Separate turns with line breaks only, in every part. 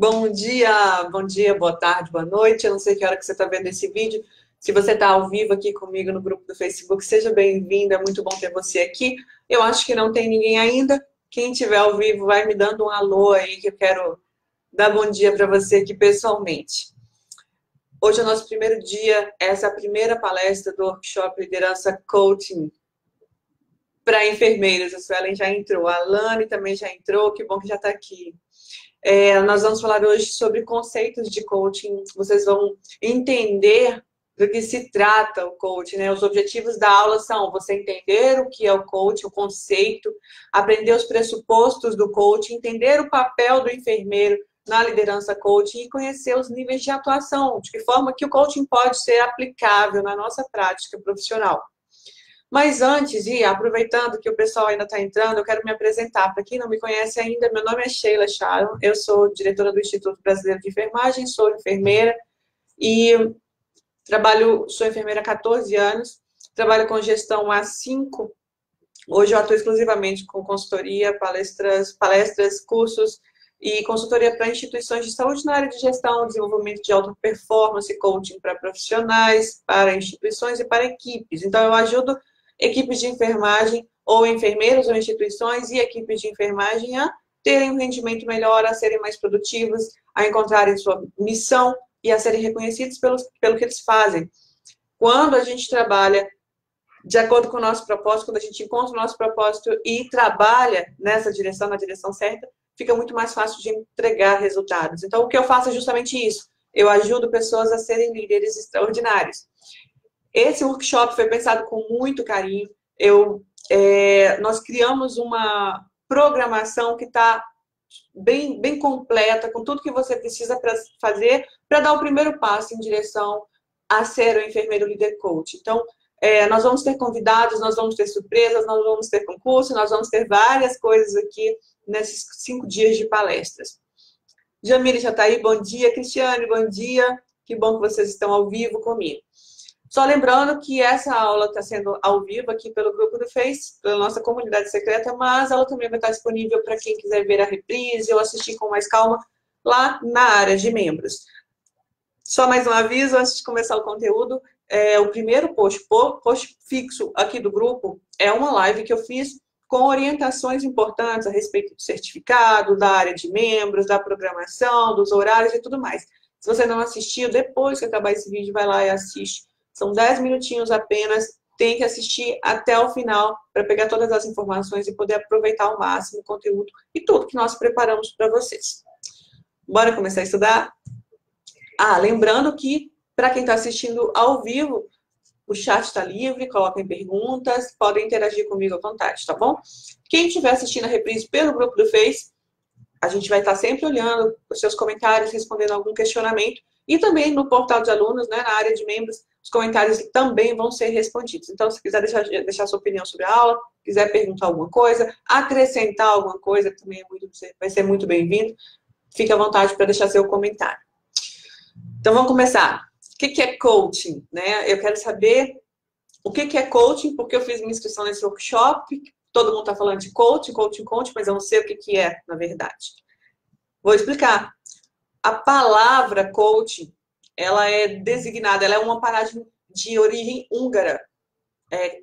Bom dia, boa tarde, boa noite. Eu não sei que hora que você está vendo esse vídeo. Se você está ao vivo aqui comigo no grupo do Facebook, seja bem-vindo. É muito bom ter você aqui. Eu acho que não tem ninguém ainda. Quem estiver ao vivo, vai me dando um alô aí, que eu quero dar bom dia para você aqui pessoalmente. Hoje é o nosso primeiro dia, essa é a primeira palestra do workshop Liderança Coaching para enfermeiros. A Suelen já entrou, a Alane também já entrou, que bom que já está aqui. Nós vamos falar hoje sobre conceitos de coaching. Vocês vão entender do que se trata o coaching, né? Os objetivos da aula são você entender o que é o coaching, o conceito, aprender os pressupostos do coaching, entender o papel do enfermeiro na liderança coaching e conhecer os níveis de atuação, de que forma que o coaching pode ser aplicável na nossa prática profissional. Mas antes, e aproveitando que o pessoal ainda está entrando, eu quero me apresentar. Para quem não me conhece ainda, meu nome é Sheila Sharon, eu sou diretora do Instituto Brasileiro de Enfermagem, sou enfermeira e sou enfermeira há 14 anos, trabalho com gestão há 5. Hoje eu atuo exclusivamente com consultoria, palestras, cursos e consultoria para instituições de saúde na área de gestão, desenvolvimento de alta performance, coaching para profissionais, para instituições e para equipes. Então eu ajudo equipes de enfermagem, ou enfermeiros ou instituições e equipes de enfermagem a terem um rendimento melhor, a serem mais produtivos, a encontrarem sua missão e a serem reconhecidos pelo que eles fazem. Quando a gente trabalha de acordo com o nosso propósito, quando a gente encontra o nosso propósito e trabalha nessa direção, na direção certa, fica muito mais fácil de entregar resultados. Então, o que eu faço é justamente isso. Eu ajudo pessoas a serem líderes extraordinários. Esse workshop foi pensado com muito carinho. Nós criamos uma programação que está bem completa, com tudo que você precisa para fazer, para dar o primeiro passo em direção a ser o enfermeiro líder coach. Então, nós vamos ter convidados, nós vamos ter surpresas, nós vamos ter concurso, nós vamos ter várias coisas aqui nesses 5 dias de palestras. Jamile já está aí, bom dia. Cristiane, bom dia. Que bom que vocês estão ao vivo comigo. Só lembrando que essa aula está sendo ao vivo aqui pelo grupo do Face, pela nossa comunidade secreta, mas ela também vai estar disponível para quem quiser ver a reprise ou assistir com mais calma lá na área de membros. Só mais um aviso antes de começar o conteúdo. O primeiro post fixo aqui do grupo é uma live que eu fiz com orientações importantes a respeito do certificado, da área de membros, da programação, dos horários e tudo mais. Se você não assistiu, depois que acabar esse vídeo, vai lá e assiste. São 10 minutinhos apenas, tem que assistir até o final para pegar todas as informações e poder aproveitar ao máximo o conteúdo e tudo que nós preparamos para vocês. Bora começar a estudar? Lembrando que, para quem está assistindo ao vivo, o chat está livre, coloquem perguntas, podem interagir comigo à vontade, tá bom? Quem estiver assistindo a reprise pelo grupo do Face, a gente vai estar sempre olhando os seus comentários, respondendo algum questionamento. E também no portal de alunos, né, na área de membros, os comentários também vão ser respondidos. Então, se quiser deixar sua opinião sobre a aula, quiser perguntar alguma coisa, acrescentar alguma coisa, também vai ser muito bem-vindo. Fique à vontade para deixar seu comentário. Então, vamos começar. O que é coaching? Né? Eu quero saber o que é coaching, porque eu fiz minha inscrição nesse workshop. Todo mundo está falando de coaching, mas eu não sei o que é, na verdade. Vou explicar. A palavra coaching, ela é designada, ela é uma palavra de origem húngara.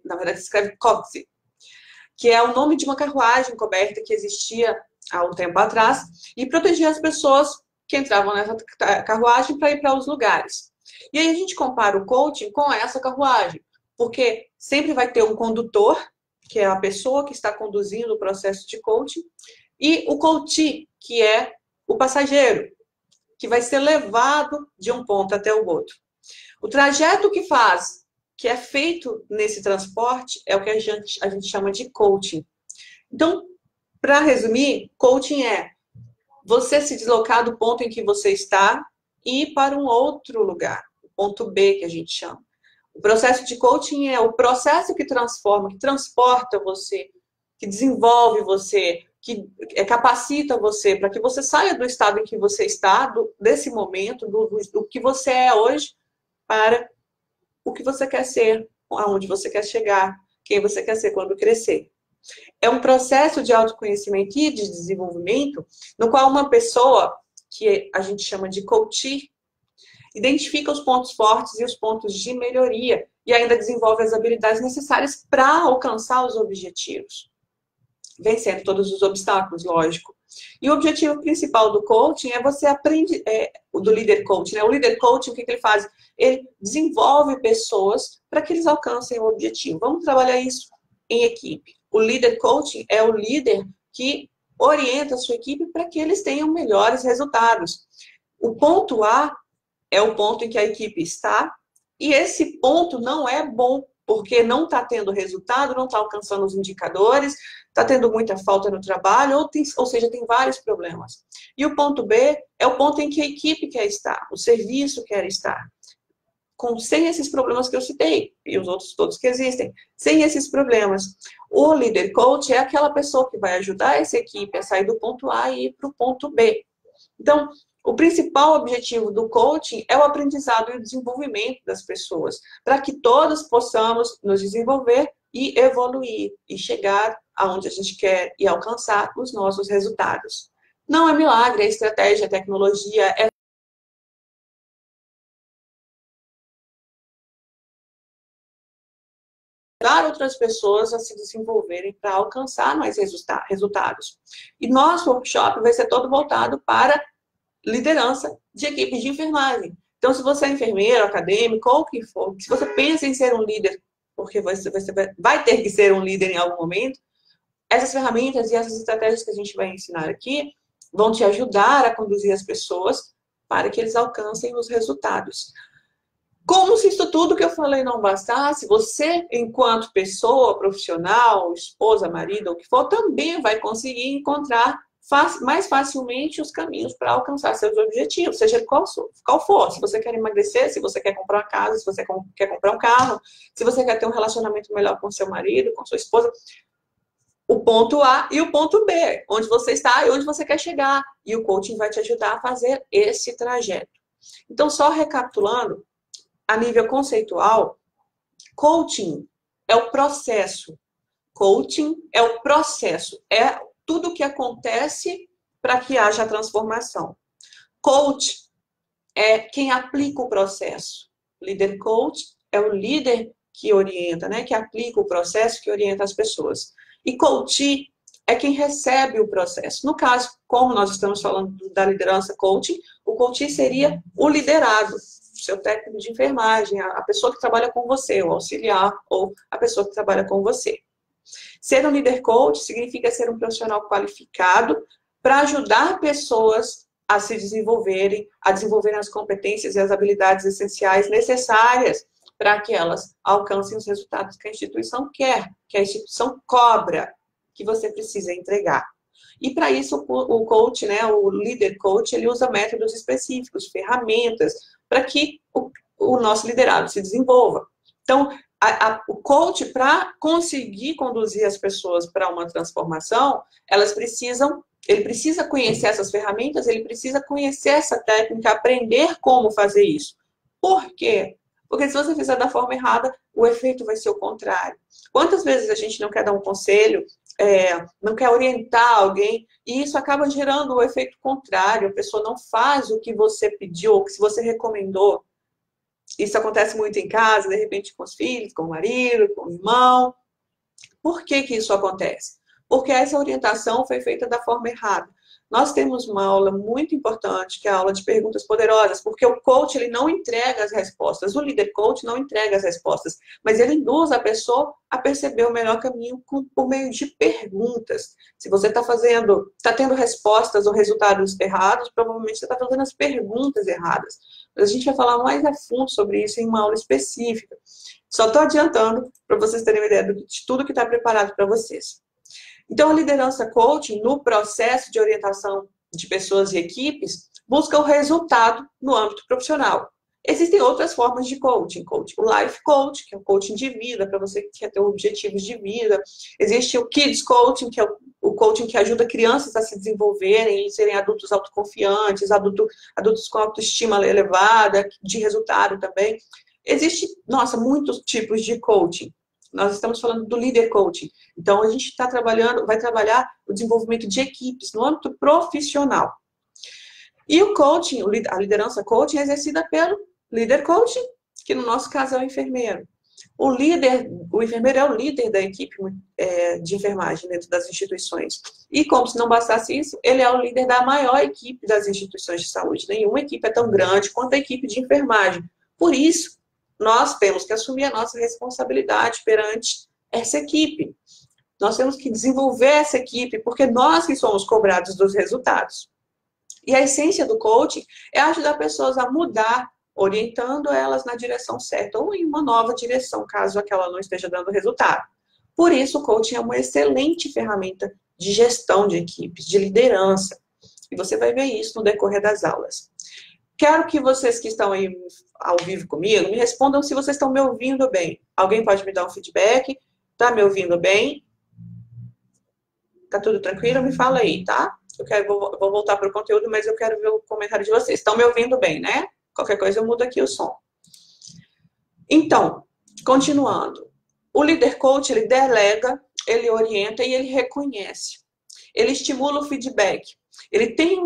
Na verdade, se escreve coxi, que é o nome de uma carruagem coberta que existia há um tempo atrás e protegia as pessoas que entravam nessa carruagem para ir para os lugares. E aí a gente compara o coaching com essa carruagem, porque sempre vai ter um condutor, que é a pessoa que está conduzindo o processo de coaching, e o coachee, que é o passageiro, que vai ser levado de um ponto até o outro. O trajeto que é feito nesse transporte, é o que a gente chama de coaching. Então, para resumir, coaching é você se deslocar do ponto em que você está e ir para um outro lugar, o ponto B, que a gente chama. O processo de coaching é o processo que transforma, que transporta você, que desenvolve você, que capacita você para que você saia do estado em que você está, desse momento, do que você é hoje, para o que você quer ser, aonde você quer chegar, quem você quer ser quando crescer. É um processo de autoconhecimento e de desenvolvimento no qual uma pessoa que a gente chama de coachee, identifica os pontos fortes e os pontos de melhoria e ainda desenvolve as habilidades necessárias para alcançar os objetivos, vencendo todos os obstáculos, lógico. E o objetivo principal do coaching é você aprender, do líder coaching, né? O líder coaching, o que ele faz? Ele desenvolve pessoas para que eles alcancem o objetivo. Vamos trabalhar isso em equipe. O líder coaching é o líder que orienta a sua equipe para que eles tenham melhores resultados. O ponto A é o ponto em que a equipe está, e esse ponto não é bom, porque não está tendo resultado, não está alcançando os indicadores, está tendo muita falta no trabalho, ou seja, tem vários problemas. E o ponto B é o ponto em que a equipe quer estar, o serviço quer estar. Sem esses problemas que eu citei, e os outros todos que existem, sem esses problemas. O líder coach é aquela pessoa que vai ajudar essa equipe a sair do ponto A e ir para o ponto B. Então, o principal objetivo do coaching é o aprendizado e o desenvolvimento das pessoas, para que todos possamos nos desenvolver e evoluir, e chegar aonde a gente quer e alcançar os nossos resultados. Não é milagre, é estratégia, é tecnologia, é ajudar outras pessoas a se desenvolverem para alcançar mais resultados. E nosso workshop vai ser todo voltado para liderança de equipes de enfermagem. Então, se você é enfermeiro, acadêmico, ou o que for, se você pensa em ser um líder, porque você vai ter que ser um líder em algum momento, essas ferramentas e essas estratégias que a gente vai ensinar aqui vão te ajudar a conduzir as pessoas para que eles alcancem os resultados. Como se isso tudo que eu falei não bastasse, você, enquanto pessoa, profissional, esposa, marido, ou o que for, também vai conseguir encontrar mais facilmente os caminhos para alcançar seus objetivos, seja qual for. Se você quer emagrecer, se você quer comprar uma casa, se você quer comprar um carro, se você quer ter um relacionamento melhor com seu marido, com sua esposa, o ponto A e o ponto B, onde você está e onde você quer chegar. E o coaching vai te ajudar a fazer esse trajeto. Então, só recapitulando, a nível conceitual, coaching é o processo. Coaching é o processo, é tudo o que acontece para que haja transformação. Coach é quem aplica o processo. Líder coach é o líder que orienta, né? Que aplica o processo, que orienta as pessoas. E coachee é quem recebe o processo. No caso, como nós estamos falando da liderança coaching, o coachee seria o liderado, o seu técnico de enfermagem, a pessoa que trabalha com você, o auxiliar ou a pessoa que trabalha com você. Ser um líder coach significa ser um profissional qualificado para ajudar pessoas a se desenvolverem, a desenvolverem as competências e as habilidades essenciais necessárias para que elas alcancem os resultados que a instituição quer, que a instituição cobra, que você precisa entregar. E para isso o coach, né, o líder coach, ele usa métodos específicos, ferramentas, para que o nosso liderado se desenvolva. Então, o coach, para conseguir conduzir as pessoas para uma transformação, ele precisa conhecer essas ferramentas, ele precisa conhecer essa técnica, aprender como fazer isso. Por quê? Porque se você fizer da forma errada, o efeito vai ser o contrário. Quantas vezes a gente não quer dar um conselho, não quer orientar alguém, e isso acaba gerando o efeito contrário, a pessoa não faz o que você pediu, ou que você recomendou. Isso acontece muito em casa, de repente com os filhos, com o marido, com o irmão. Por que que isso acontece? Porque essa orientação foi feita da forma errada. Nós temos uma aula muito importante, que é a aula de perguntas poderosas, porque o coach ele não entrega as respostas, o líder coach não entrega as respostas, mas ele induz a pessoa a perceber o melhor caminho por meio de perguntas. Se você está tendo respostas ou resultados errados, provavelmente você está fazendo as perguntas erradas. Mas a gente vai falar mais a fundo sobre isso em uma aula específica. Só estou adiantando para vocês terem uma ideia de tudo que está preparado para vocês. Então, a liderança coaching, no processo de orientação de pessoas e equipes, busca o resultado no âmbito profissional. Existem outras formas de coaching. O life coach, que é o coaching de vida, para você que quer ter objetivos de vida. Existe o kids coaching, que é o coaching que ajuda crianças a se desenvolverem e serem adultos autoconfiantes, adultos com autoestima elevada, de resultado também. Existe, muitos tipos de coaching. Nós estamos falando do líder coaching. Então, a gente vai trabalhar o desenvolvimento de equipes no âmbito profissional. E o coaching, a liderança coaching é exercida pelo líder coaching, que no nosso caso é o enfermeiro. O enfermeiro é o líder da equipe de enfermagem dentro das instituições. E como se não bastasse isso, ele é o líder da maior equipe das instituições de saúde. Nenhuma equipe é tão grande quanto a equipe de enfermagem. Por isso, nós temos que assumir a nossa responsabilidade perante essa equipe. Nós temos que desenvolver essa equipe, porque nós que somos cobrados dos resultados. E a essência do coaching é ajudar pessoas a mudar, orientando elas na direção certa ou em uma nova direção, caso aquela não esteja dando resultado. Por isso, o coaching é uma excelente ferramenta de gestão de equipes, de liderança. E você vai ver isso no decorrer das aulas. Quero que vocês que estão aí ao vivo comigo me respondam se vocês estão me ouvindo bem. Alguém pode me dar um feedback? Tá me ouvindo bem? Tá tudo tranquilo? Me fala aí, tá? Vou voltar para o conteúdo, mas eu quero ver o comentário de vocês. Estão me ouvindo bem, né? Qualquer coisa eu mudo aqui o som. Então, continuando. O líder coach, ele delega, ele orienta e ele reconhece. Ele estimula o feedback. Ele tem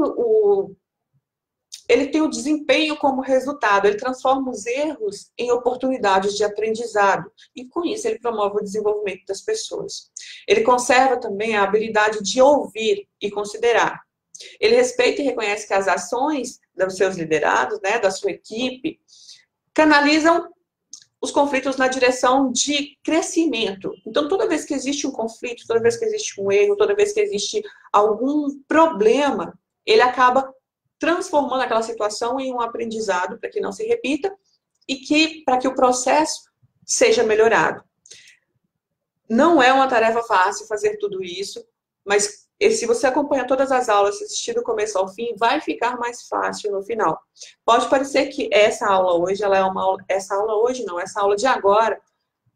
o desempenho como resultado. Ele transforma os erros em oportunidades de aprendizado. E com isso ele promove o desenvolvimento das pessoas. Ele conserva também a habilidade de ouvir e considerar. Ele respeita e reconhece que as ações dos seus liderados, né, da sua equipe, canalizam os conflitos na direção de crescimento. Então, toda vez que existe um conflito, toda vez que existe um erro, toda vez que existe algum problema, ele acaba transformando aquela situação em um aprendizado para que não se repita e para que o processo seja melhorado. Não é uma tarefa fácil fazer tudo isso, mas se você acompanha todas as aulas, assistir do começo ao fim, vai ficar mais fácil no final. Pode parecer que essa aula hoje, essa aula de agora,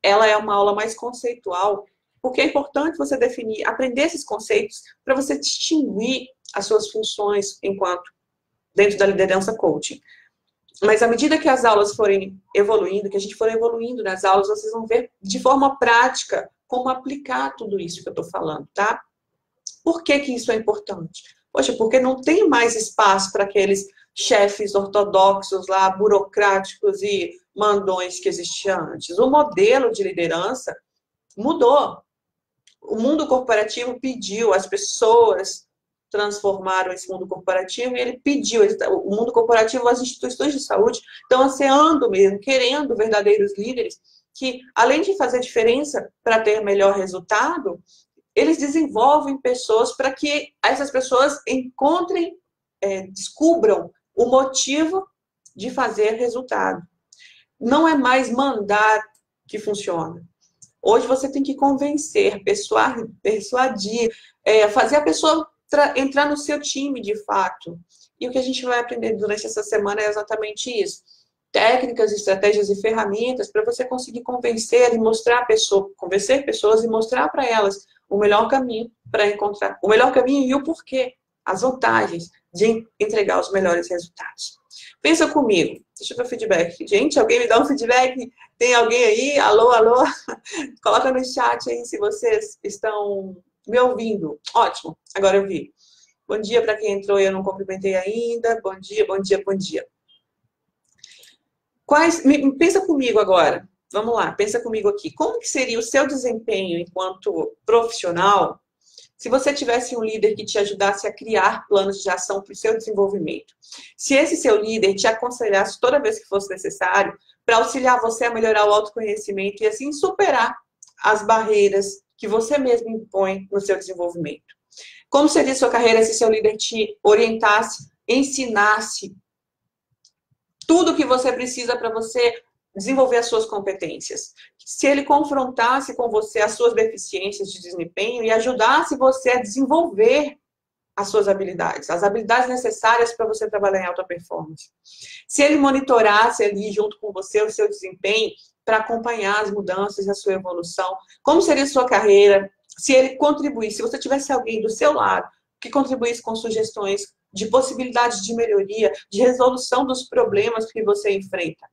ela é uma aula mais conceitual, porque é importante você aprender esses conceitos para você distinguir as suas funções dentro da liderança coaching. Mas à medida que as aulas forem evoluindo, que a gente for evoluindo nas aulas, vocês vão ver de forma prática como aplicar tudo isso que eu estou falando, tá? Por que que isso é importante? Poxa, porque não tem mais espaço para aqueles chefes ortodoxos lá, burocráticos e mandões que existiam antes. O modelo de liderança mudou. O mundo corporativo pediu, as pessoas transformaram esse mundo corporativo e ele pediu, o mundo corporativo, as instituições de saúde estão ansiando mesmo, querendo verdadeiros líderes que, além de fazer diferença para ter melhor resultado, eles desenvolvem pessoas para que essas pessoas descubram o motivo de fazer resultado. Não é mais mandar que funciona. Hoje você tem que convencer, persuadir, fazer a pessoa entrar no seu time de fato. E o que a gente vai aprender durante essa semana é exatamente isso. Técnicas, estratégias e ferramentas para você conseguir convencer pessoas e mostrar para elas o melhor caminho para encontrar, o melhor caminho e o porquê, as vantagens de entregar os melhores resultados. Pensa comigo, deixa eu ver o feedback. Gente, alguém me dá um feedback? Tem alguém aí? Alô, alô? Coloca no chat aí se vocês estão me ouvindo. Ótimo, agora eu vi. Bom dia para quem entrou e eu não cumprimentei ainda. Bom dia, bom dia, bom dia. Pensa comigo agora. Vamos lá, pensa comigo aqui. Como que seria o seu desempenho enquanto profissional se você tivesse um líder que te ajudasse a criar planos de ação para o seu desenvolvimento? Se esse seu líder te aconselhasse toda vez que fosse necessário para auxiliar você a melhorar o autoconhecimento e assim superar as barreiras que você mesmo impõe no seu desenvolvimento. Como seria a sua carreira se seu líder te orientasse, ensinasse tudo o que você precisa para você desenvolver as suas competências? Se ele confrontasse com você as suas deficiências de desempenho e ajudasse você a desenvolver as suas habilidades, as habilidades necessárias para você trabalhar em alta performance. Se ele monitorasse ali junto com você o seu desempenho para acompanhar as mudanças e a sua evolução, como seria a sua carreira? Se ele contribuísse, se você tivesse alguém do seu lado que contribuísse com sugestões de possibilidades de melhoria, de resolução dos problemas que você enfrenta,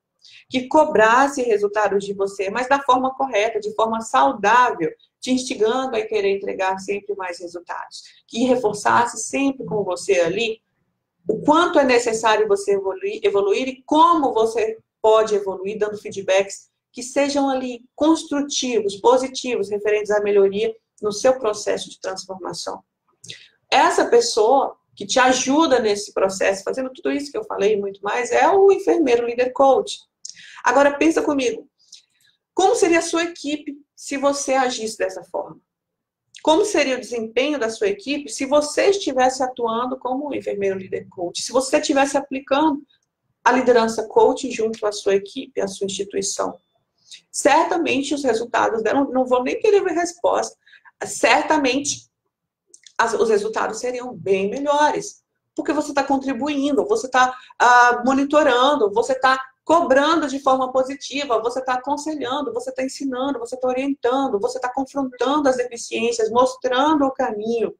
que cobrasse resultados de você, mas da forma correta, de forma saudável, te instigando a querer entregar sempre mais resultados, que reforçasse sempre com você ali o quanto é necessário você evoluir e como você pode evoluir, dando feedbacks que sejam ali construtivos, positivos, referentes à melhoria no seu processo de transformação. Essa pessoa que te ajuda nesse processo, fazendo tudo isso que eu falei e muito mais, é o enfermeiro líder coach. Agora pensa comigo, como seria a sua equipe se você agisse dessa forma? Como seria o desempenho da sua equipe se você estivesse atuando como um enfermeiro líder coach? Se você estivesse aplicando a liderança coach junto à sua equipe, à sua instituição? Certamente os resultados dela, não vou nem querer ver resposta, certamente os resultados seriam bem melhores. Porque você está contribuindo, você está monitorando, você está cobrando de forma positiva, você está aconselhando, você está ensinando, você está orientando, você está confrontando as deficiências, mostrando o caminho.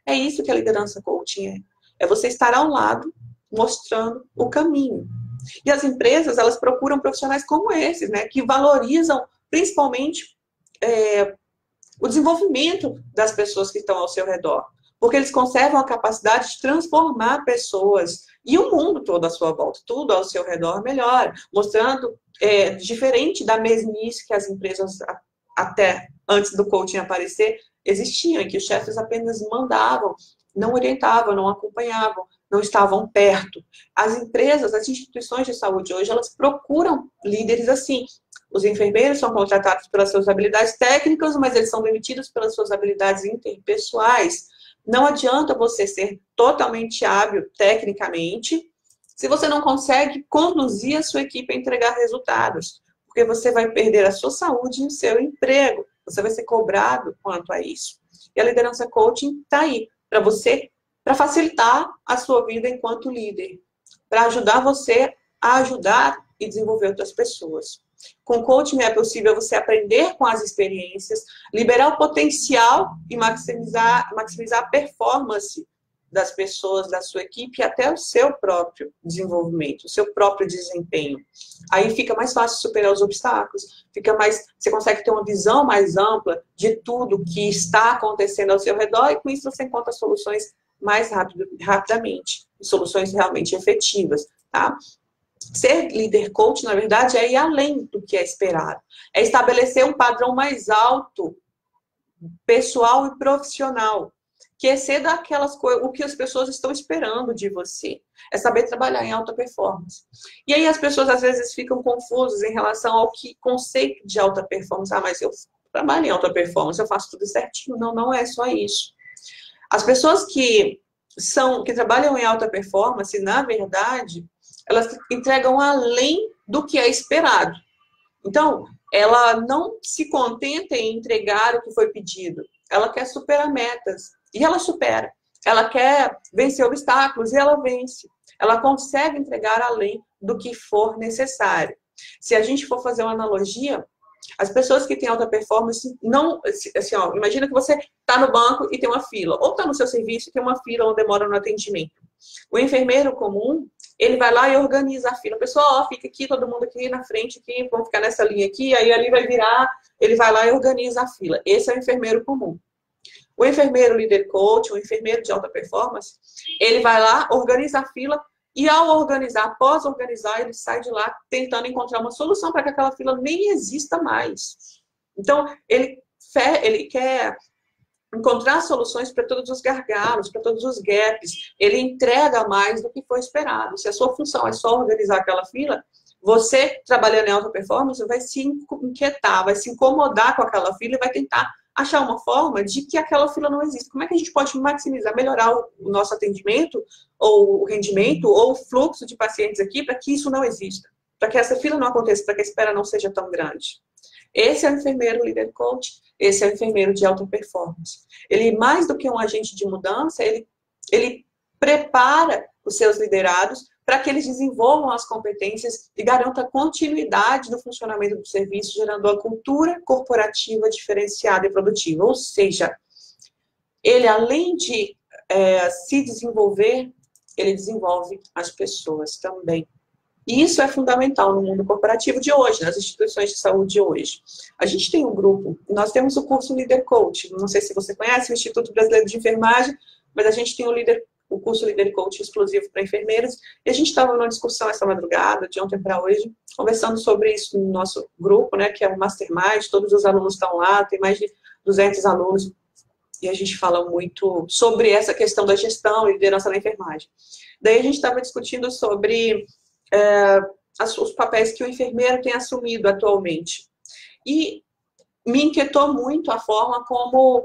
É isso que a liderança coaching é. É você estar ao lado, mostrando o caminho. E as empresas, elas procuram profissionais como esses, né, que valorizam principalmente o desenvolvimento das pessoas que estão ao seu redor. Porque eles conservam a capacidade de transformar pessoas e o mundo todo à sua volta. Tudo ao seu redor melhora, mostrando, diferente da mesmice que as empresas, até antes do coaching aparecer, existiam, em que os chefes apenas mandavam, não orientavam, não acompanhavam, não estavam perto. As empresas, as instituições de saúde hoje, elas procuram líderes assim. Os enfermeiros são contratados pelas suas habilidades técnicas, mas eles são demitidos pelas suas habilidades interpessoais. Não adianta você ser totalmente hábil tecnicamente se você não consegue conduzir a sua equipe a entregar resultados, porque você vai perder a sua saúde e o seu emprego. Você vai ser cobrado quanto a isso. E a liderança coaching está aí para você, para facilitar a sua vida enquanto líder, para ajudar você a ajudar e desenvolver outras pessoas. Com coaching é possível você aprender com as experiências, liberar o potencial e maximizar a performance das pessoas, da sua equipe e até o seu próprio desenvolvimento, o seu próprio desempenho. Aí fica mais fácil superar os obstáculos, você consegue ter uma visão mais ampla de tudo que está acontecendo ao seu redor e com isso você encontra soluções mais rapidamente, soluções realmente efetivas, tá? Ser líder coach, na verdade, é ir além do que é esperado. É estabelecer um padrão mais alto, pessoal e profissional, que exceda o que as pessoas estão esperando de você. É saber trabalhar em alta performance. E aí as pessoas, às vezes, ficam confusas em relação ao conceito de alta performance. Mas eu trabalho em alta performance, eu faço tudo certinho. Não, não é só isso. As pessoas que trabalham em alta performance, na verdade, elas entregam além do que é esperado. Então, ela não se contenta em entregar o que foi pedido. Ela quer superar metas. E ela supera. Ela quer vencer obstáculos e ela vence. Ela consegue entregar além do que for necessário. Se a gente for fazer uma analogia, as pessoas que têm alta performance, imagina que você está no banco e tem uma fila. Ou está no seu serviço e tem uma fila onde demora no atendimento. O enfermeiro comum, ele vai lá e organiza a fila. Pessoal, fica aqui, todo mundo aqui na frente, aqui, vamos ficar nessa linha aqui, aí ali vai virar, ele vai lá e organiza a fila. Esse é o enfermeiro comum. O enfermeiro líder coach, o enfermeiro de alta performance, ele vai lá, organiza a fila e ao organizar, após organizar, ele sai de lá tentando encontrar uma solução para que aquela fila nem exista mais. Então, ele quer encontrar soluções para todos os gargalos, para todos os gaps. Ele entrega mais do que foi esperado. Se a sua função é só organizar aquela fila, você, trabalhando em alta performance, vai se inquietar, vai se incomodar com aquela fila e vai tentar achar uma forma de que aquela fila não exista. Como é que a gente pode maximizar, melhorar o nosso atendimento, ou o rendimento, ou o fluxo de pacientes aqui, para que isso não exista? Para que essa fila não aconteça, para que a espera não seja tão grande. Esse é o enfermeiro líder coach, esse é o enfermeiro de alta performance. Ele, mais do que um agente de mudança, ele prepara os seus liderados para que eles desenvolvam as competências e garantam a continuidade do funcionamento do serviço, gerando uma cultura corporativa diferenciada e produtiva. Ou seja, ele, além de se desenvolver, ele desenvolve as pessoas também. E isso é fundamental no mundo corporativo de hoje, nas instituições de saúde de hoje. A gente tem um grupo, nós temos o curso Líder Coach, não sei se você conhece, o Instituto Brasileiro de Enfermagem, mas a gente tem o o curso Líder Coach exclusivo para enfermeiros. E a gente estava numa discussão essa madrugada, de ontem para hoje, conversando sobre isso no nosso grupo, né, que é o Mastermind, todos os alunos estão lá, tem mais de 200 alunos, e a gente fala muito sobre essa questão da gestão e liderança na enfermagem. Daí a gente estava discutindo sobre os papéis que o enfermeiro tem assumido atualmente. E me inquietou muito a forma como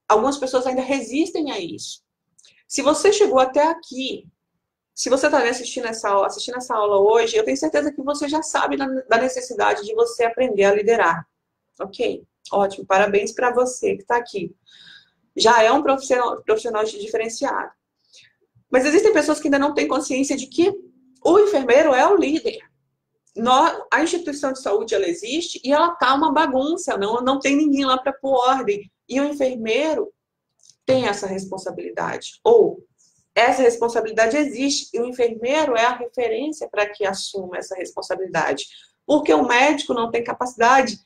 algumas pessoas ainda resistem a isso. Se você chegou até aqui, se você está assistindo essa aula hoje, eu tenho certeza que você já sabe da necessidade de você aprender a liderar. Ok? Ótimo, parabéns para você que está aqui. Já é um profissional diferenciado. Mas existem pessoas que ainda não têm consciência de que o enfermeiro é o líder. A instituição de saúde, ela existe e ela está uma bagunça, não tem ninguém lá para pôr ordem. E o enfermeiro tem essa responsabilidade. Ou essa responsabilidade existe e o enfermeiro é a referência para que assuma essa responsabilidade. Porque o médico não tem capacidade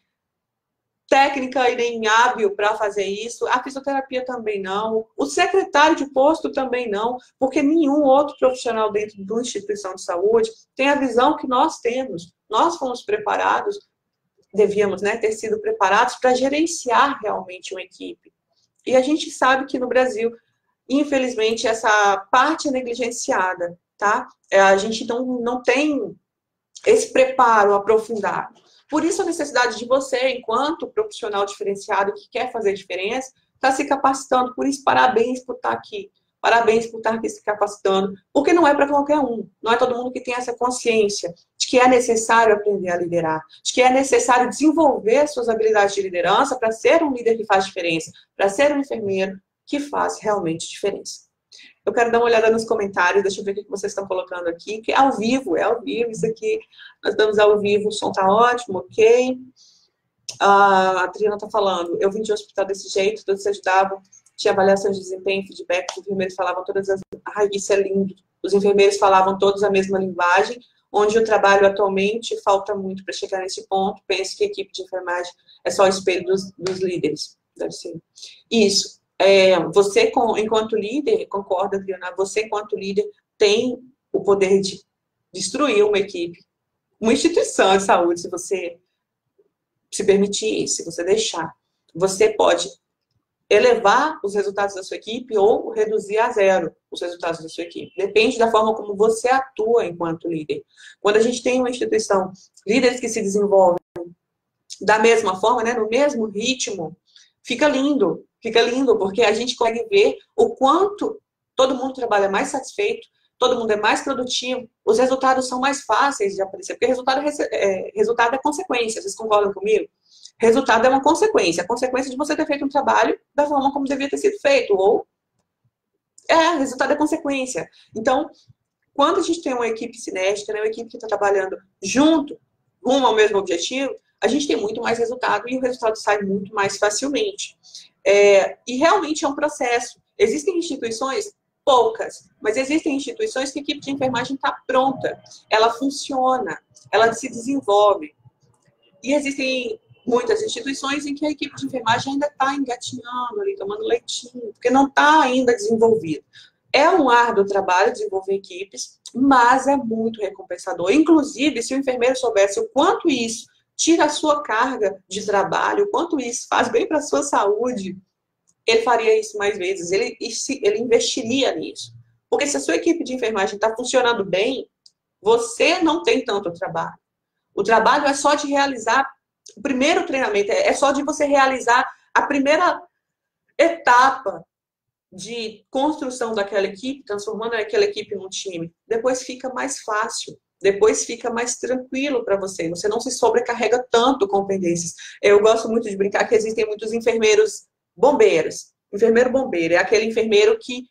técnica e nem hábil para fazer isso, a fisioterapia também não, o secretário de posto também não, porque nenhum outro profissional dentro de uma instituição de saúde tem a visão que nós temos. Nós fomos preparados, devíamos, né, ter sido preparados para gerenciar realmente uma equipe. E a gente sabe que no Brasil, infelizmente, essa parte é negligenciada, tá? A gente não tem esse preparo aprofundado. Por isso a necessidade de você, enquanto profissional diferenciado que quer fazer diferença, estar se capacitando. Por isso, parabéns por estar aqui. Parabéns por estar aqui se capacitando. Porque não é para qualquer um. Não é todo mundo que tem essa consciência de que é necessário aprender a liderar. De que é necessário desenvolver suas habilidades de liderança para ser um líder que faz diferença. Para ser um enfermeiro que faz realmente diferença. Eu quero dar uma olhada nos comentários, deixa eu ver o que vocês estão colocando aqui, que é ao vivo isso aqui. Nós estamos ao vivo, o som tá ótimo, ok. A Adriana está falando, eu vim de um hospital desse jeito, todos se ajudavam, tinha avaliação de desempenho, feedback, os enfermeiros falavam todas as... Ai, isso é lindo. Os enfermeiros falavam todos a mesma linguagem, onde o trabalho atualmente falta muito para chegar nesse ponto. Penso que a equipe de enfermagem é só o espelho dos líderes. Deve ser. Isso. Você, enquanto líder, concorda, Adriana? Você, enquanto líder, tem o poder de destruir uma equipe, uma instituição de saúde, se você se permitir, se você deixar. Você pode elevar os resultados da sua equipe ou reduzir a zero os resultados da sua equipe. Depende da forma como você atua enquanto líder. Quando a gente tem uma instituição, líderes que se desenvolvem da mesma forma, né, no mesmo ritmo, fica lindo, porque a gente consegue ver o quanto todo mundo trabalha mais satisfeito, todo mundo é mais produtivo, os resultados são mais fáceis de aparecer, porque resultado é consequência, vocês concordam comigo? Resultado é uma consequência, a consequência de você ter feito um trabalho da forma como devia ter sido feito, ou resultado é consequência. Então, quando a gente tem uma equipe cinética, né, uma equipe que está trabalhando junto, rumo ao mesmo objetivo, a gente tem muito mais resultado e o resultado sai muito mais facilmente. E realmente é um processo. Existem instituições, poucas, mas existem instituições que a equipe de enfermagem está pronta, ela funciona, ela se desenvolve. E existem muitas instituições em que a equipe de enfermagem ainda está engatinhando ali, tomando leitinho, porque não está ainda desenvolvido. É um árduo trabalho desenvolver equipes, mas é muito recompensador. Inclusive, se o enfermeiro soubesse o quanto isso tira a sua carga de trabalho, o quanto isso faz bem para a sua saúde, ele faria isso mais vezes, ele investiria nisso. Porque se a sua equipe de enfermagem está funcionando bem, você não tem tanto trabalho. O trabalho é só de realizar o primeiro treinamento, é só de você realizar a primeira etapa de construção daquela equipe, transformando aquela equipe num time. Depois fica mais fácil, depois fica mais tranquilo para você. Você não se sobrecarrega tanto com pendências. Eu gosto muito de brincar que existem muitos enfermeiros bombeiros. Enfermeiro bombeiro é aquele enfermeiro que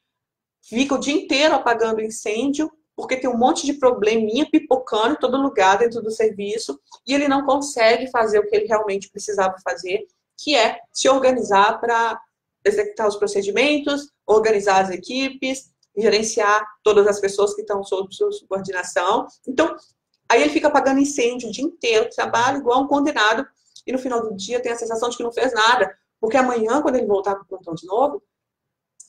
fica o dia inteiro apagando incêndio, porque tem um monte de probleminha pipocando em todo lugar dentro do serviço, e ele não consegue fazer o que ele realmente precisava fazer, que é se organizar para executar os procedimentos, organizar as equipes, gerenciar todas as pessoas que estão sob sua subordinação. Então, aí ele fica apagando incêndio o dia inteiro, trabalha igual um condenado, e no final do dia tem a sensação de que não fez nada, porque amanhã, quando ele voltar para o plantão de novo,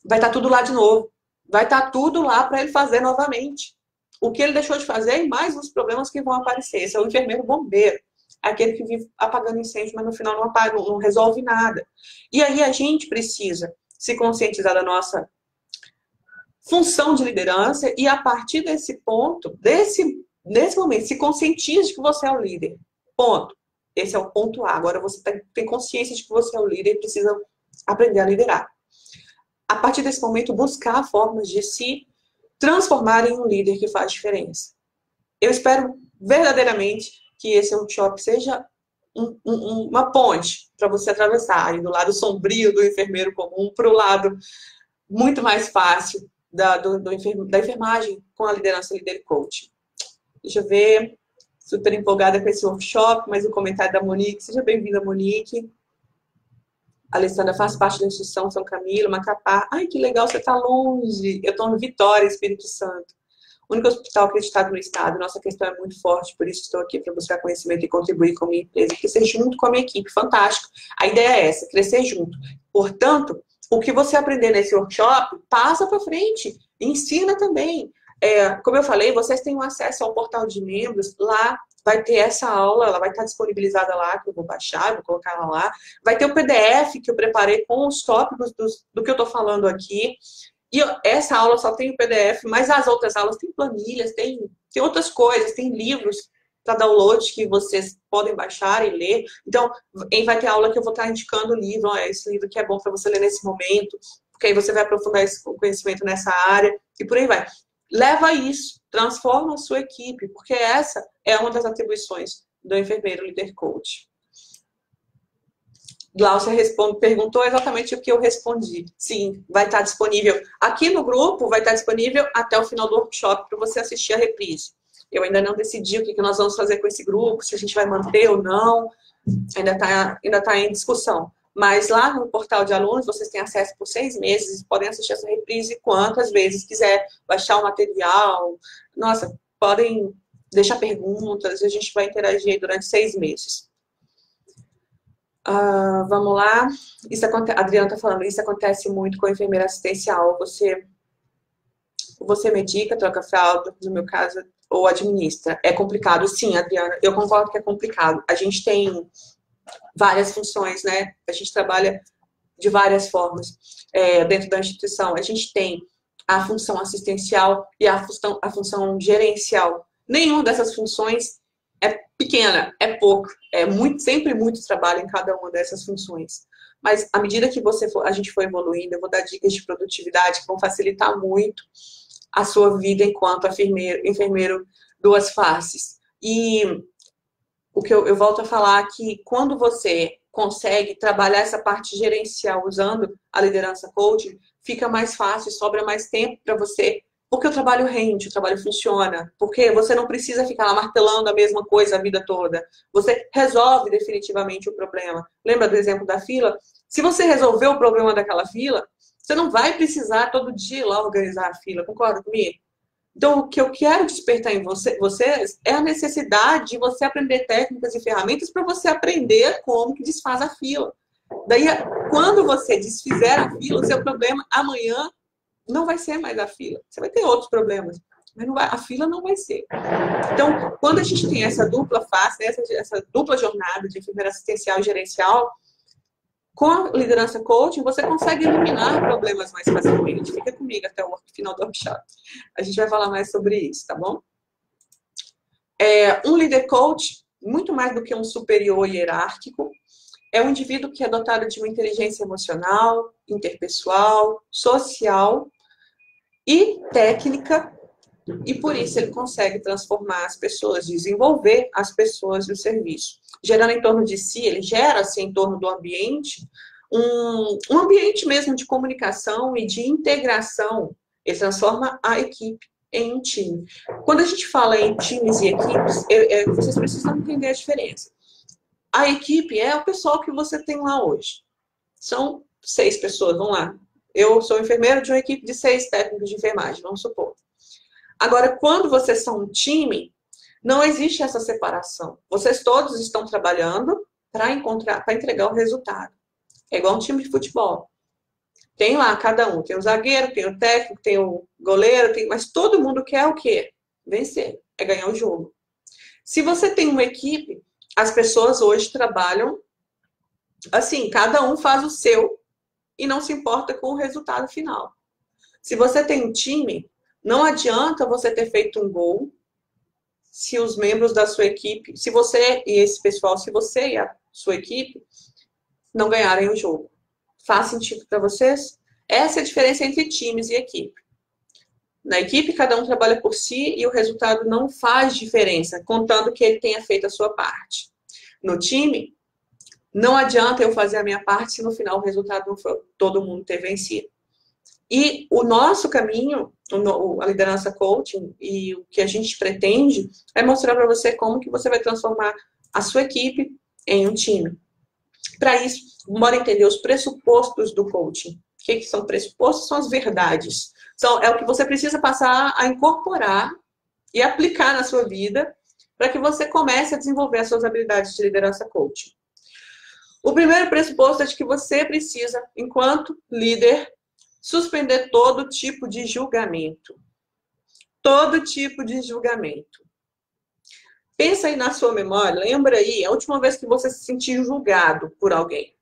vai estar tudo lá de novo. vai estar tudo lá para ele fazer novamente. O que ele deixou de fazer e mais os problemas que vão aparecer. Esse é o enfermeiro bombeiro. Aquele que vive apagando incêndio, mas no final não apaga, não resolve nada. E aí a gente precisa se conscientizar da nossa função de liderança e a partir desse ponto, nesse momento, se conscientize de que você é o líder. Ponto. Esse é o ponto A. Agora você tem consciência de que você é o líder e precisa aprender a liderar. A partir desse momento, buscar formas de se transformar em um líder que faz diferença. Eu espero verdadeiramente que esse workshop seja uma ponte para você atravessar do lado sombrio do enfermeiro comum para o lado muito mais fácil da enfermagem com a liderança líder coach. Deixa eu ver, super empolgada com esse workshop, mas o comentário da Monique, seja bem-vinda, Monique. Alessandra, faz parte da instituição São Camilo, Macapá. Ai, que legal, você está longe. Eu estou em Vitória, Espírito Santo. O único hospital acreditado no estado. Nossa questão é muito forte, por isso estou aqui para buscar conhecimento e contribuir com a minha empresa. Crescer junto com a minha equipe, fantástico. A ideia é essa, crescer junto. Portanto, o que você aprender nesse workshop, passa para frente. Ensina também. Como eu falei, vocês têm acesso ao portal de membros. Lá vai ter essa aula, ela vai estar disponibilizada lá, que eu vou baixar, vou colocar ela lá. Vai ter o PDF que eu preparei com os tópicos do que eu estou falando aqui. E essa aula só tem o PDF, mas as outras aulas tem planilhas, tem outras coisas, tem livros para download que vocês podem baixar e ler. Então, vai ter aula que eu vou estar indicando o livro, esse livro que é bom para você ler nesse momento, porque aí você vai aprofundar esse conhecimento nessa área, e por aí vai. Leva isso, transforma a sua equipe, porque essa é uma das atribuições do enfermeiro líder coach. Glaucia perguntou exatamente o que eu respondi. Sim, vai estar disponível aqui no grupo, vai estar disponível até o final do workshop para você assistir a reprise. Eu ainda não decidi o que nós vamos fazer com esse grupo, se a gente vai manter ou não, ainda tá em discussão. Mas lá no portal de alunos, vocês têm acesso por 6 meses, podem assistir essa reprise quantas vezes quiser, baixar o material. Nossa, podem deixar perguntas, a gente vai interagir durante 6 meses. Vamos lá. A Adriana está falando, isso acontece muito com a enfermeira assistencial. Você medica, troca fralda, no meu caso, ou administra. É complicado? Sim, Adriana, eu concordo que é complicado. A gente tem várias funções, né? A gente trabalha de várias formas dentro da instituição. A gente tem a função assistencial e a função gerencial. Nenhuma dessas funções é pequena, é pouco. Sempre muito trabalho em cada uma dessas funções. Mas à medida que a gente for evoluindo, eu vou dar dicas de produtividade que vão facilitar muito a sua vida enquanto enfermeiro duas faces. E o que eu volto a falar que quando você consegue trabalhar essa parte gerencial usando a liderança coaching, fica mais fácil, sobra mais tempo para você, porque o trabalho rende, o trabalho funciona, porque você não precisa ficar lá martelando a mesma coisa a vida toda. Você resolve definitivamente o problema. Lembra do exemplo da fila? Se você resolver o problema daquela fila, você não vai precisar todo dia ir lá organizar a fila, concorda comigo? Então, o que eu quero despertar em vocês é a necessidade de você aprender técnicas e ferramentas para você aprender como que desfaz a fila. Daí, quando você desfizer a fila, o seu problema amanhã não vai ser mais a fila. Você vai ter outros problemas, mas a fila não vai ser. Então, quando a gente tem essa dupla face, essa dupla jornada de enfermeira assistencial e gerencial, com a liderança coaching, você consegue eliminar problemas mais facilmente. Fica comigo até o final do workshop. A gente vai falar mais sobre isso, tá bom? Um líder coach, muito mais do que um superior hierárquico, é um indivíduo que é dotado de uma inteligência emocional, interpessoal, social e técnica, e por isso ele consegue transformar as pessoas, desenvolver as pessoas do serviço. Gerando em torno de si, ele gera assim, em torno do ambiente, um ambiente mesmo de comunicação e de integração. Ele transforma a equipe em um time. Quando a gente fala em times e equipes, vocês precisam entender a diferença. A equipe é o pessoal que você tem lá hoje. São 6 pessoas, vamos lá. Eu sou enfermeiro de uma equipe de 6 técnicos de enfermagem, vamos supor. Agora, quando vocês são um time, não existe essa separação. Vocês todos estão trabalhando para entregar o resultado. É igual um time de futebol. Tem lá cada um, tem o zagueiro, tem o técnico, tem o goleiro, mas todo mundo quer o quê? Vencer, é ganhar o jogo. Se você tem uma equipe, as pessoas hoje trabalham assim, cada um faz o seu e não se importa com o resultado final. Se você tem um time, não adianta você ter feito um gol se os membros da sua equipe, se você e esse pessoal, se você e a sua equipe não ganharem o jogo. Faz sentido para vocês? Essa é a diferença entre times e equipe. Na equipe, cada um trabalha por si e o resultado não faz diferença, contando que ele tenha feito a sua parte. No time, não adianta eu fazer a minha parte se no final o resultado não for todo mundo ter vencido. E o nosso caminho, a liderança coaching e o que a gente pretende é mostrar para você como que você vai transformar a sua equipe em um time. Para isso, bora entender os pressupostos do coaching. O que são pressupostos? São as verdades. É o que você precisa passar a incorporar e aplicar na sua vida para que você comece a desenvolver as suas habilidades de liderança coaching. O primeiro pressuposto é de que você precisa, enquanto líder, suspender todo tipo de julgamento. Todo tipo de julgamento. Pensa aí na sua memória, lembra aí, a última vez que você se sentiu julgado por alguém.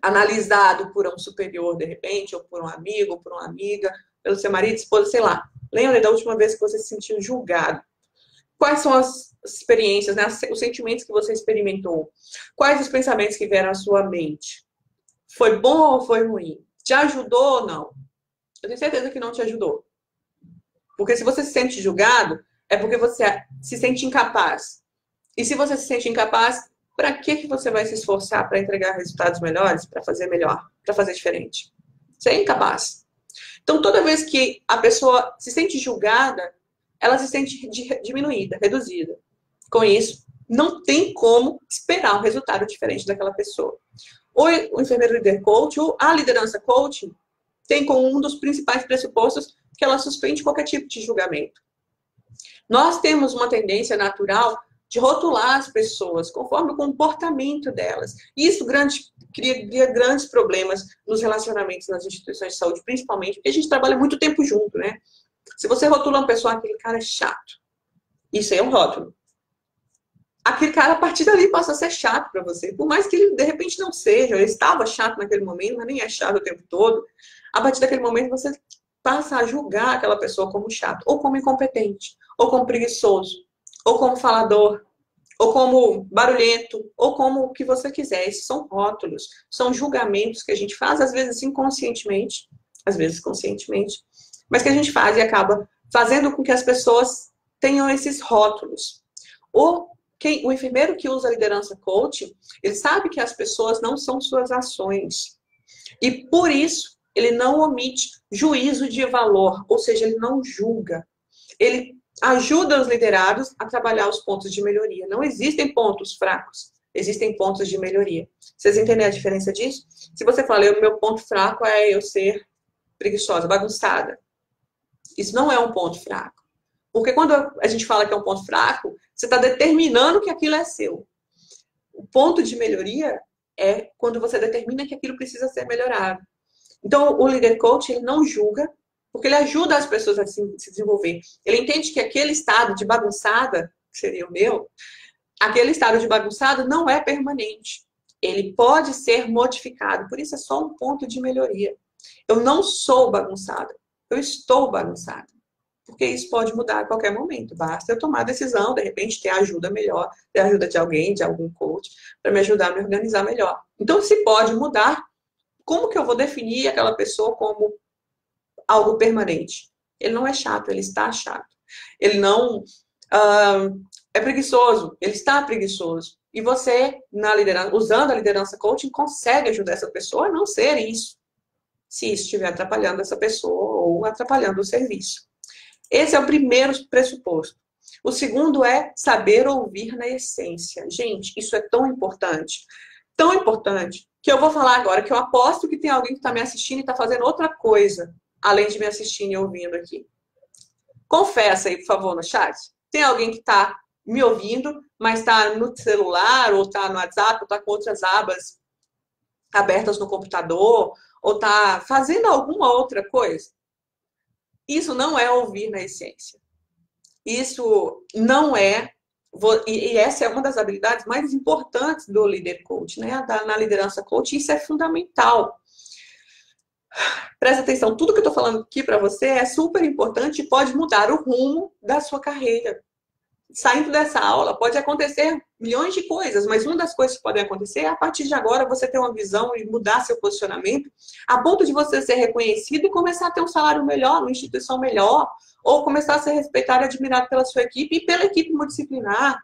Analisado por um superior, de repente, ou por um amigo, ou por uma amiga, pelo seu marido, esposa, sei lá. Lembra da última vez que você se sentiu julgado? Quais são as experiências, né? Os sentimentos que você experimentou? Quais os pensamentos que vieram à sua mente? Foi bom ou foi ruim? Te ajudou ou não? Eu tenho certeza que não te ajudou. Porque se você se sente julgado, é porque você se sente incapaz. E se você se sente incapaz, para que você vai se esforçar para entregar resultados melhores, para fazer melhor, para fazer diferente? Você é incapaz. Então, toda vez que a pessoa se sente julgada, ela se sente diminuída, reduzida. Com isso, não tem como esperar um resultado diferente daquela pessoa. O enfermeiro líder coach, ou a liderança coaching, tem como um dos principais pressupostos que ela suspende qualquer tipo de julgamento. Nós temos uma tendência natural de rotular as pessoas conforme o comportamento delas. E isso cria grandes problemas nos relacionamentos nas instituições de saúde, principalmente porque a gente trabalha muito tempo junto, né? Se você rotula uma pessoa, aquele cara é chato. Isso aí é um rótulo. Aquele cara, a partir dali, passa a ser chato para você. Por mais que ele, de repente, não seja. Ele estava chato naquele momento, mas nem é chato o tempo todo. A partir daquele momento, você passa a julgar aquela pessoa como chato, ou como incompetente, ou como preguiçoso, ou como falador, ou como barulhento, ou como o que você quiser. Esses são rótulos, são julgamentos que a gente faz, às vezes inconscientemente, às vezes conscientemente, mas que a gente faz e acaba fazendo com que as pessoas tenham esses rótulos. O enfermeiro que usa a liderança coaching, ele sabe que as pessoas não são suas ações. E por isso, ele não omite juízo de valor, ou seja, ele não julga. Ele ajuda os liderados a trabalhar os pontos de melhoria. Não existem pontos fracos, existem pontos de melhoria. Vocês entendem a diferença disso? Se você fala, o meu ponto fraco é eu ser preguiçosa, bagunçada. Isso não é um ponto fraco. Porque quando a gente fala que é um ponto fraco, você está determinando que aquilo é seu. O ponto de melhoria é quando você determina que aquilo precisa ser melhorado. Então, o líder coach, ele não julga, porque ele ajuda as pessoas a se desenvolver. Ele entende que aquele estado de bagunçada, que seria o meu, aquele estado de bagunçada não é permanente. Ele pode ser modificado, por isso é só um ponto de melhoria. Eu não sou bagunçada, eu estou bagunçada. Porque isso pode mudar a qualquer momento. Basta eu tomar a decisão, de repente ter ajuda melhor, ter ajuda de alguém, de algum coach, para me ajudar a me organizar melhor. Então, se pode mudar, como que eu vou definir aquela pessoa como algo permanente? Ele não é chato, ele está chato. Ele não é preguiçoso, ele está preguiçoso. E você, usando a liderança coaching, consegue ajudar essa pessoa a não ser isso, se isso estiver atrapalhando essa pessoa ou atrapalhando o serviço. Esse é o primeiro pressuposto. O segundo é saber ouvir na essência. Gente, isso é tão importante, que eu vou falar agora, que eu aposto que tem alguém que está me assistindo e está fazendo outra coisa, além de me assistindo e ouvindo aqui. Confessa aí, por favor, no chat. Tem alguém que está me ouvindo, mas está no celular, ou está no WhatsApp, ou está com outras abas abertas no computador ou está fazendo alguma outra coisa. Isso não é ouvir na essência. Isso não é... E essa é uma das habilidades mais importantes do líder coach, né? Na liderança coach, isso é fundamental. Presta atenção, tudo que eu estou falando aqui para você é super importante e pode mudar o rumo da sua carreira. Saindo dessa aula, pode acontecer milhões de coisas, mas uma das coisas que podem acontecer é, a partir de agora, você ter uma visão e mudar seu posicionamento, a ponto de você ser reconhecido e começar a ter um salário melhor, uma instituição melhor, ou começar a ser respeitado e admirado pela sua equipe e pela equipe multidisciplinar.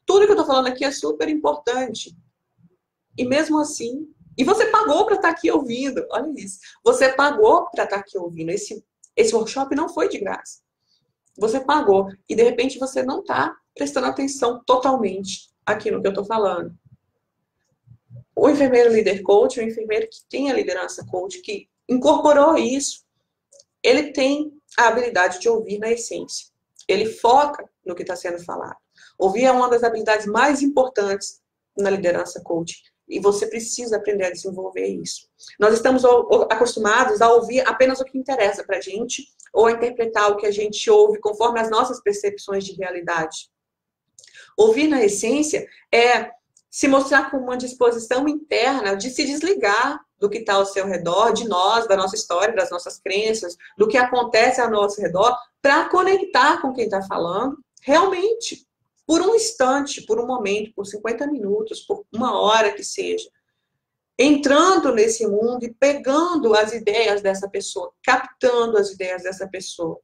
Tudo que eu estou falando aqui é super importante. E mesmo assim... E você pagou para estar aqui ouvindo, olha isso. Você pagou para estar aqui ouvindo. Esse workshop não foi de graça. Você pagou e, de repente, você não está prestando atenção totalmente aqui no que eu estou falando. O enfermeiro líder coach, o enfermeiro que tem a liderança coach, que incorporou isso, ele tem a habilidade de ouvir na essência. Ele foca no que está sendo falado. Ouvir é uma das habilidades mais importantes na liderança coach. E você precisa aprender a desenvolver isso. Nós estamos acostumados a ouvir apenas o que interessa para a gente, ou a interpretar o que a gente ouve conforme as nossas percepções de realidade. Ouvir na essência é se mostrar com uma disposição interna de se desligar do que está ao seu redor, de nós, da nossa história, das nossas crenças, do que acontece ao nosso redor, para conectar com quem está falando, realmente, por um instante, por um momento, por 50 minutos, por uma hora que seja. Entrando nesse mundo e pegando as ideias dessa pessoa, captando as ideias dessa pessoa,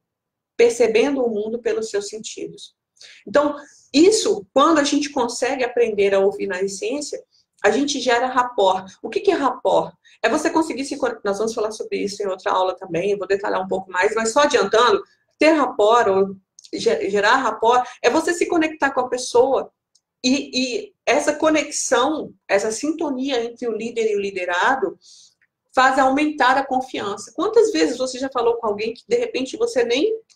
percebendo o mundo pelos seus sentidos. Então, isso, quando a gente consegue aprender a ouvir na essência, a gente gera rapport. O que é rapport? É você conseguir se conectar. Nós vamos falar sobre isso em outra aula também, eu vou detalhar um pouco mais, mas só adiantando, ter rapport ou gerar rapport é você se conectar com a pessoa. E essa conexão, essa sintonia entre o líder e o liderado faz aumentar a confiança. Quantas vezes você já falou com alguém que, de repente,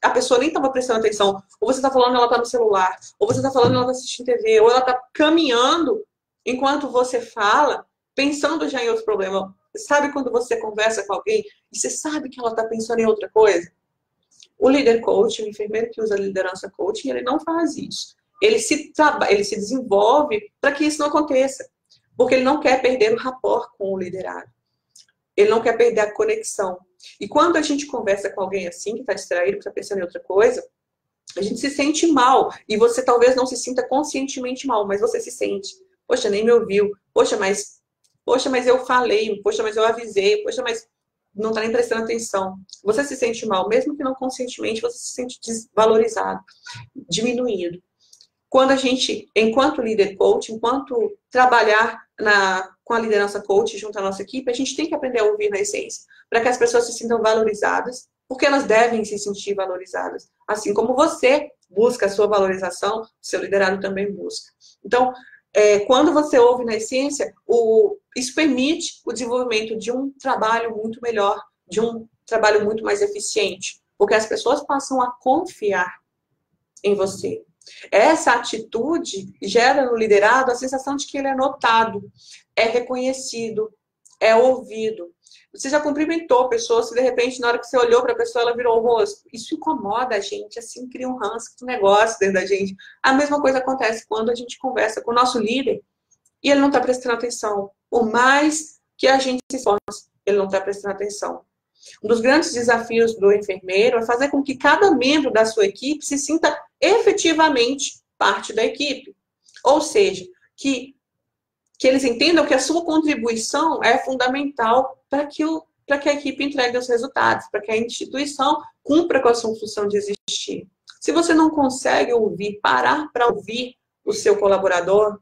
a pessoa nem estava prestando atenção, ou você está falando, ela está no celular, ou você está falando, ela está assistindo TV, ou ela está caminhando enquanto você fala, pensando já em outro problema. Sabe quando você conversa com alguém e você sabe que ela está pensando em outra coisa? O líder coach, o enfermeiro que usa liderança coaching, ele não faz isso. Ele se desenvolve para que isso não aconteça. Porque ele não quer perder o rapport com o liderado. Ele não quer perder a conexão. E quando a gente conversa com alguém assim, que está distraído, que está pensando em outra coisa, a gente se sente mal. E você talvez não se sinta conscientemente mal, mas você se sente. Poxa, nem me ouviu. Poxa, mas eu falei. Poxa, mas eu avisei. Poxa, mas não está nem prestando atenção. Você se sente mal, mesmo que não conscientemente, você se sente desvalorizado, diminuído. Quando a gente, enquanto líder coach, enquanto trabalhar com a liderança coach junto à nossa equipe, a gente tem que aprender a ouvir na essência, para que as pessoas se sintam valorizadas, porque elas devem se sentir valorizadas. Assim como você busca a sua valorização, o seu liderado também busca. Então, quando você ouve na essência, isso permite o desenvolvimento de um trabalho muito melhor, de um trabalho muito mais eficiente, porque as pessoas passam a confiar em você. Essa atitude gera no liderado a sensação de que ele é notado, é reconhecido, é ouvido. Você já cumprimentou a pessoa, se de repente, na hora que você olhou para a pessoa, ela virou o rosto. Isso incomoda a gente, assim, cria um ranço, um negócio dentro da gente. A mesma coisa acontece quando a gente conversa com o nosso líder e ele não está prestando atenção. Por mais que a gente se esforce, ele não está prestando atenção. Um dos grandes desafios do enfermeiro é fazer com que cada membro da sua equipe se sinta efetivamente parte da equipe. Ou seja, que eles entendam que a sua contribuição é fundamental para que a equipe entregue os resultados, para que a instituição cumpra com a sua função de existir. Se você não consegue ouvir, parar para ouvir o seu colaborador,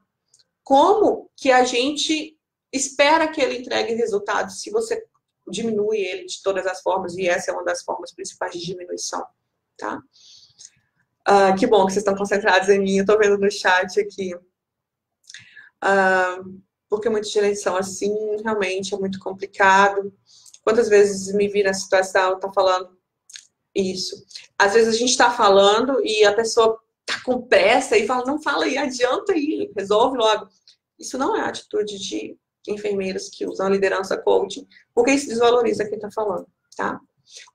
como que a gente espera que ele entregue resultados se você diminui ele de todas as formas, e essa é uma das formas principais de diminuição, tá? Que bom que vocês estão concentrados em mim, eu estou vendo no chat aqui. Porque muita direção assim, realmente é muito complicado. Quantas vezes me vi na situação, tá falando isso? Às vezes a gente está falando e a pessoa tá com pressa e fala, não fala aí, adianta aí, resolve logo. Isso não é atitude de enfermeiras que usam a liderança coaching, porque isso desvaloriza quem está falando, tá?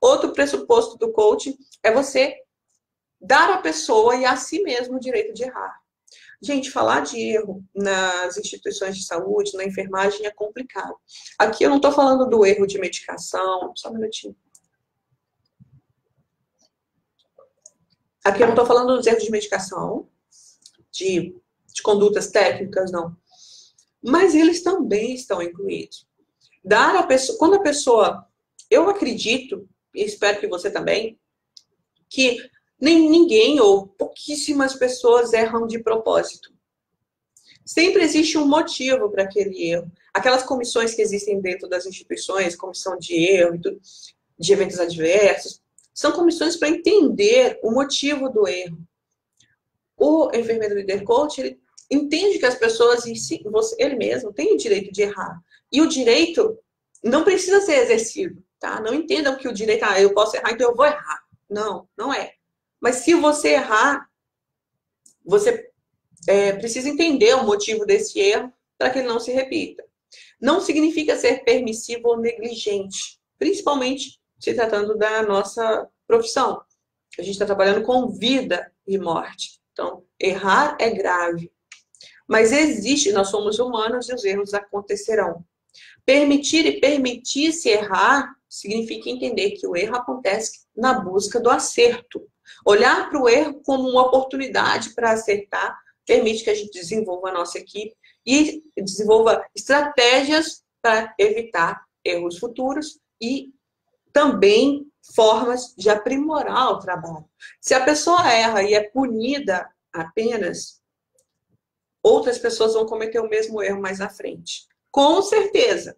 Outro pressuposto do coaching é você dar à pessoa e a si mesmo o direito de errar. Gente, falar de erro nas instituições de saúde, na enfermagem, é complicado. Aqui eu não estou falando do erro de medicação, só um minutinho. Aqui eu não estou falando dos erros de medicação, de condutas técnicas, não. Mas eles também estão incluídos. Dar a pessoa, quando a pessoa, eu acredito, e espero que você também, que nem ninguém ou pouquíssimas pessoas erram de propósito. Sempre existe um motivo para aquele erro. Aquelas comissões que existem dentro das instituições, comissão de erro, de eventos adversos, são comissões para entender o motivo do erro. O enfermeiro líder coach, ele entende que as pessoas, ele mesmo, tem o direito de errar. E o direito não precisa ser exercido, tá? Não entendam que o direito, eu posso errar, então eu vou errar. Não, não é. Mas se você errar, você precisa entender o motivo desse erro para que ele não se repita. Não significa ser permissivo ou negligente, principalmente se tratando da nossa profissão. A gente está trabalhando com vida e morte. Então, errar é grave. Mas existe, nós somos humanos e os erros acontecerão. Permitir e permitir-se errar significa entender que o erro acontece na busca do acerto. Olhar para o erro como uma oportunidade para acertar permite que a gente desenvolva a nossa equipe e desenvolva estratégias para evitar erros futuros e também formas de aprimorar o trabalho. Se a pessoa erra e é punida apenas, outras pessoas vão cometer o mesmo erro mais à frente. Com certeza,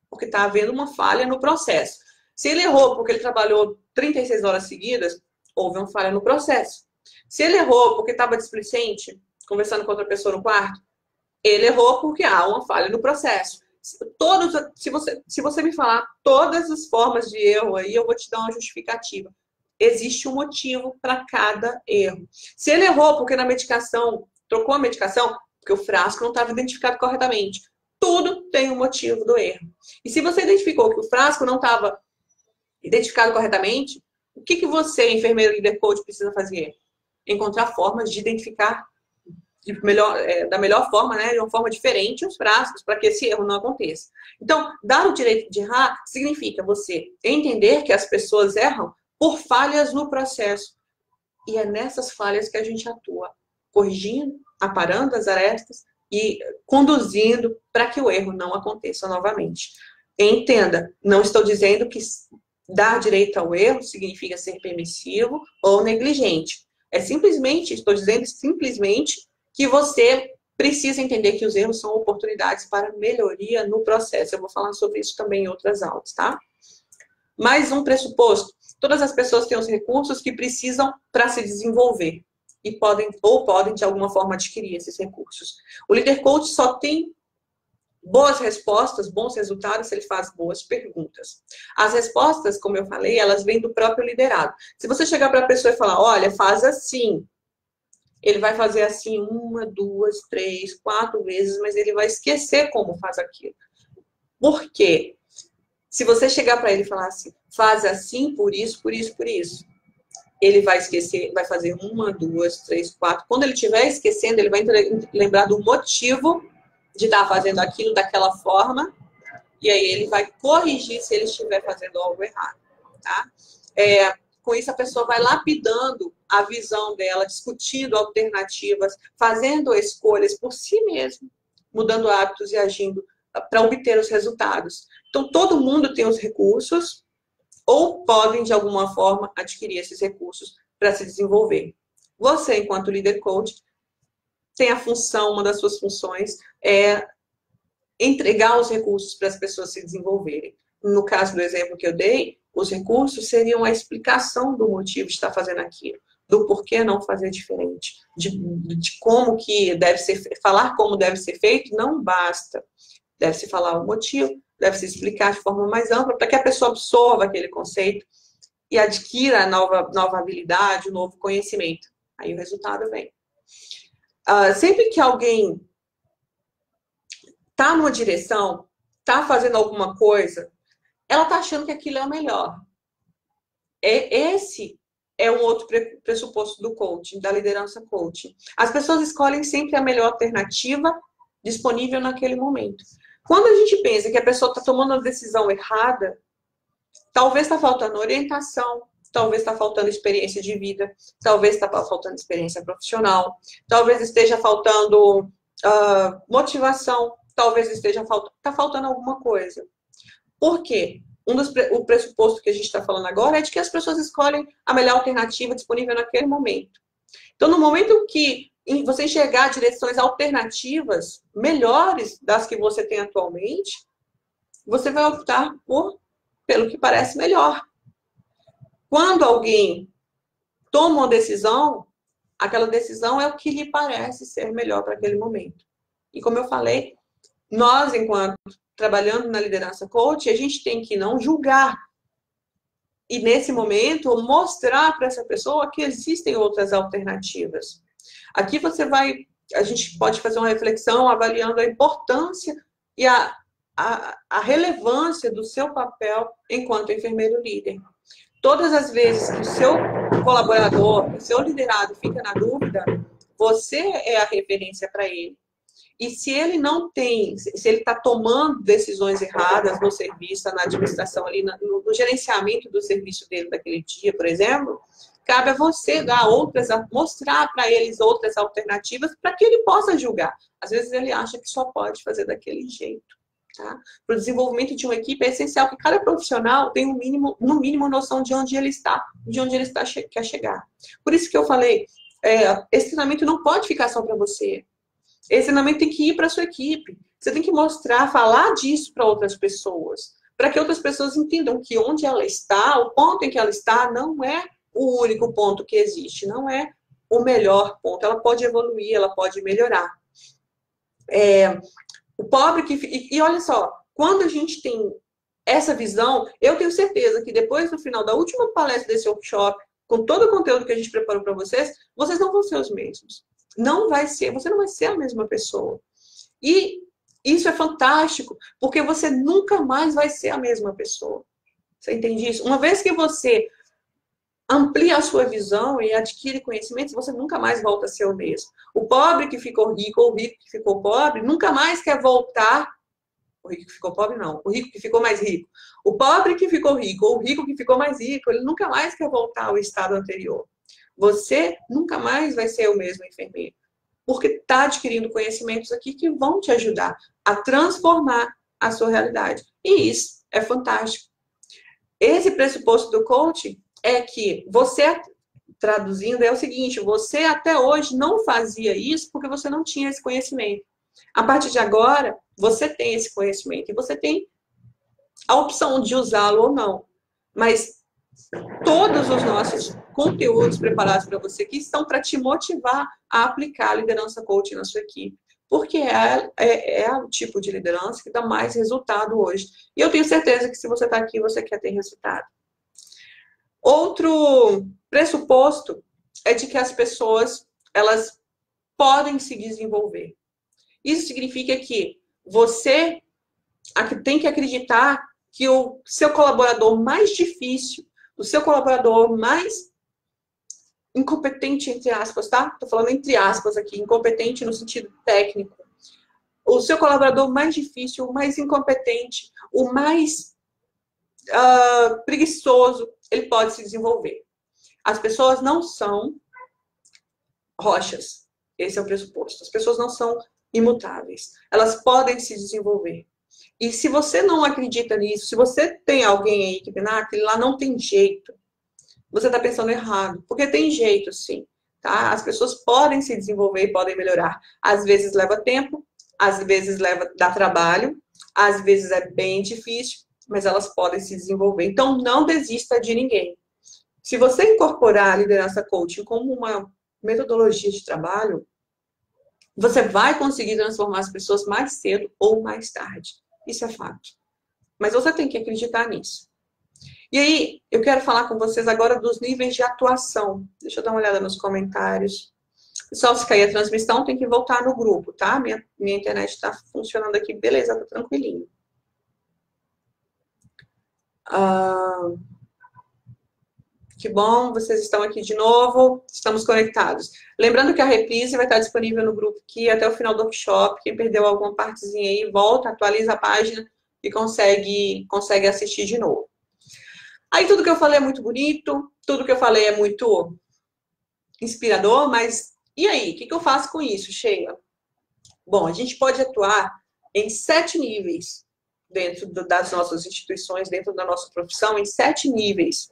porque está havendo uma falha no processo. Se ele errou porque ele trabalhou 36 horas seguidas, houve uma falha no processo. Se ele errou porque estava displicente, conversando com outra pessoa no quarto, ele errou porque há uma falha no processo. Se você me falar todas as formas de erro aí, eu vou te dar uma justificativa. Existe um motivo para cada erro. Se ele errou porque na medicação, trocou a medicação, porque o frasco não estava identificado corretamente. Tudo tem um motivo do erro. E se você identificou que o frasco não estava identificado corretamente, o que você, enfermeiro líder coach, precisa fazer? Encontrar formas de identificar da melhor forma, né, de uma forma diferente os frascos, para que esse erro não aconteça. Então, dar o direito de errar significa você entender que as pessoas erram por falhas no processo. E é nessas falhas que a gente atua, corrigindo, aparando as arestas e conduzindo para que o erro não aconteça novamente. Entenda, não estou dizendo que dar direito ao erro significa ser permissivo ou negligente. Estou dizendo simplesmente que você precisa entender que os erros são oportunidades para melhoria no processo. Eu vou falar sobre isso também em outras aulas, tá? Mais um pressuposto. Todas as pessoas têm os recursos que precisam para se desenvolver e podem de alguma forma adquirir esses recursos. O líder coach só tem boas respostas, bons resultados se ele faz boas perguntas. As respostas, como eu falei, elas vêm do próprio liderado. Se você chegar para a pessoa e falar, olha, faz assim, ele vai fazer assim 1, 2, 3, 4 vezes, mas ele vai esquecer como faz aquilo. Por quê? Se você chegar para ele e falar assim, faz assim, por isso, por isso, por isso, ele vai esquecer, vai fazer 1, 2, 3, 4. Quando ele estiver esquecendo, ele vai lembrar do motivo de estar fazendo aquilo daquela forma, e aí ele vai corrigir se ele estiver fazendo algo errado, tá? Com isso, a pessoa vai lapidando a visão dela, discutindo alternativas, fazendo escolhas por si mesmo, mudando hábitos e agindo para obter os resultados. Então, todo mundo tem os recursos ou podem, de alguma forma, adquirir esses recursos para se desenvolver. Você, enquanto líder coach, tem a função, uma das suas funções é entregar os recursos para as pessoas se desenvolverem. No caso do exemplo que eu dei, os recursos seriam a explicação do motivo de estar fazendo aquilo, do porquê não fazer diferente, de como que deve ser, falar como deve ser feito não basta. Deve-se falar o motivo, deve-se explicar de forma mais ampla para que a pessoa absorva aquele conceito e adquira a nova habilidade, o novo conhecimento. Aí o resultado vem. Sempre que alguém tá numa direção, tá fazendo alguma coisa, ela tá achando que aquilo é o melhor. Esse é um outro pressuposto do coaching, da liderança coaching. As pessoas escolhem sempre a melhor alternativa disponível naquele momento. Quando a gente pensa que a pessoa está tomando uma decisão errada, talvez está faltando orientação, talvez está faltando experiência de vida, talvez está faltando experiência profissional, talvez esteja faltando motivação, talvez esteja faltando alguma coisa. Por quê? O pressuposto que a gente está falando agora é de que as pessoas escolhem a melhor alternativa disponível naquele momento. Então, no momento que você enxergar direções alternativas melhores das que você tem atualmente, você vai optar pelo que parece melhor. Quando alguém toma uma decisão, aquela decisão é o que lhe parece ser melhor para aquele momento. E como eu falei, nós, enquanto trabalhando na liderança coach, a gente tem que não julgar. E nesse momento, mostrar para essa pessoa que existem outras alternativas. Aqui a gente pode fazer uma reflexão avaliando a importância e a relevância do seu papel enquanto enfermeiro líder. Todas as vezes que o seu colaborador, o seu liderado fica na dúvida, você é a referência para ele. E se ele não tem, se ele está tomando decisões erradas no serviço, na administração, ali, no gerenciamento do serviço dele daquele dia, por exemplo, cabe a você dar mostrar para eles outras alternativas para que ele possa julgar. Às vezes ele acha que só pode fazer daquele jeito. Tá? Para o desenvolvimento de uma equipe é essencial que cada profissional tenha no mínimo noção de onde ele está, quer chegar. Por isso que eu falei, esse treinamento não pode ficar só para você. Esse treinamento tem que ir para a sua equipe. Você tem que mostrar, falar disso para outras pessoas. Para que outras pessoas entendam que onde ela está, o ponto em que ela está, não é o único ponto que existe. Não é o melhor ponto. Ela pode evoluir, ela pode melhorar. O pobre que... E olha só, quando a gente tem essa visão, eu tenho certeza que depois, no final da última palestra desse workshop, com todo o conteúdo que a gente preparou para vocês não vão ser os mesmos. Você não vai ser a mesma pessoa. E isso é fantástico, porque você nunca mais vai ser a mesma pessoa. Você entende isso? Uma vez que você amplia a sua visão e adquire conhecimentos, você nunca mais volta a ser o mesmo. O pobre que ficou rico ou o rico que ficou pobre, nunca mais quer voltar. O rico que ficou pobre, não. O rico que ficou mais rico. O pobre que ficou rico ou o rico que ficou mais rico, ele nunca mais quer voltar ao estado anterior. Você nunca mais vai ser o mesmo enfermeiro. Porque está adquirindo conhecimentos aqui que vão te ajudar a transformar a sua realidade. E isso é fantástico. Esse pressuposto do coaching é que você, traduzindo, é o seguinte: você até hoje não fazia isso porque você não tinha esse conhecimento. A partir de agora, você tem esse conhecimento e você tem a opção de usá-lo ou não. Mas todos os nossos conteúdos preparados para você aqui estão para te motivar a aplicar a liderança coaching na sua equipe. Porque é o tipo de liderança que dá mais resultado hoje. E eu tenho certeza que se você está aqui, você quer ter resultado. Outro pressuposto é de que as pessoas, elas podem se desenvolver. Isso significa que você tem que acreditar que o seu colaborador mais difícil, o seu colaborador mais incompetente, entre aspas, tá? Tô falando entre aspas aqui, incompetente no sentido técnico. O seu colaborador mais difícil, o mais incompetente, o mais preguiçoso, ele pode se desenvolver. As pessoas não são rochas. Esse é o pressuposto. As pessoas não são imutáveis. Elas podem se desenvolver. E se você não acredita nisso, se você tem alguém aí que aquele lá não tem jeito, você está pensando errado. Porque tem jeito, sim. Tá? As pessoas podem se desenvolver e podem melhorar. Às vezes leva tempo, às vezes dá trabalho, às vezes é bem difícil, mas elas podem se desenvolver. Então, não desista de ninguém. Se você incorporar a liderança coaching como uma metodologia de trabalho, você vai conseguir transformar as pessoas mais cedo ou mais tarde. Isso é fato. Mas você tem que acreditar nisso. E aí, eu quero falar com vocês agora dos níveis de atuação. Deixa eu dar uma olhada nos comentários. Pessoal, se cair a transmissão, tem que voltar no grupo, tá? Minha internet está funcionando aqui, beleza, tá tranquilinho. Que bom, vocês estão aqui de novo, estamos conectados. Lembrando que a reprise vai estar disponível no grupo aqui até o final do workshop. Quem perdeu alguma partezinha aí, volta, atualiza a página e consegue assistir de novo. Aí tudo que eu falei é muito bonito, tudo que eu falei é muito inspirador, mas e aí? O que eu faço com isso, Sheila? Bom, a gente pode atuar em 7 níveis dentro das nossas instituições, dentro da nossa profissão, em 7 níveis.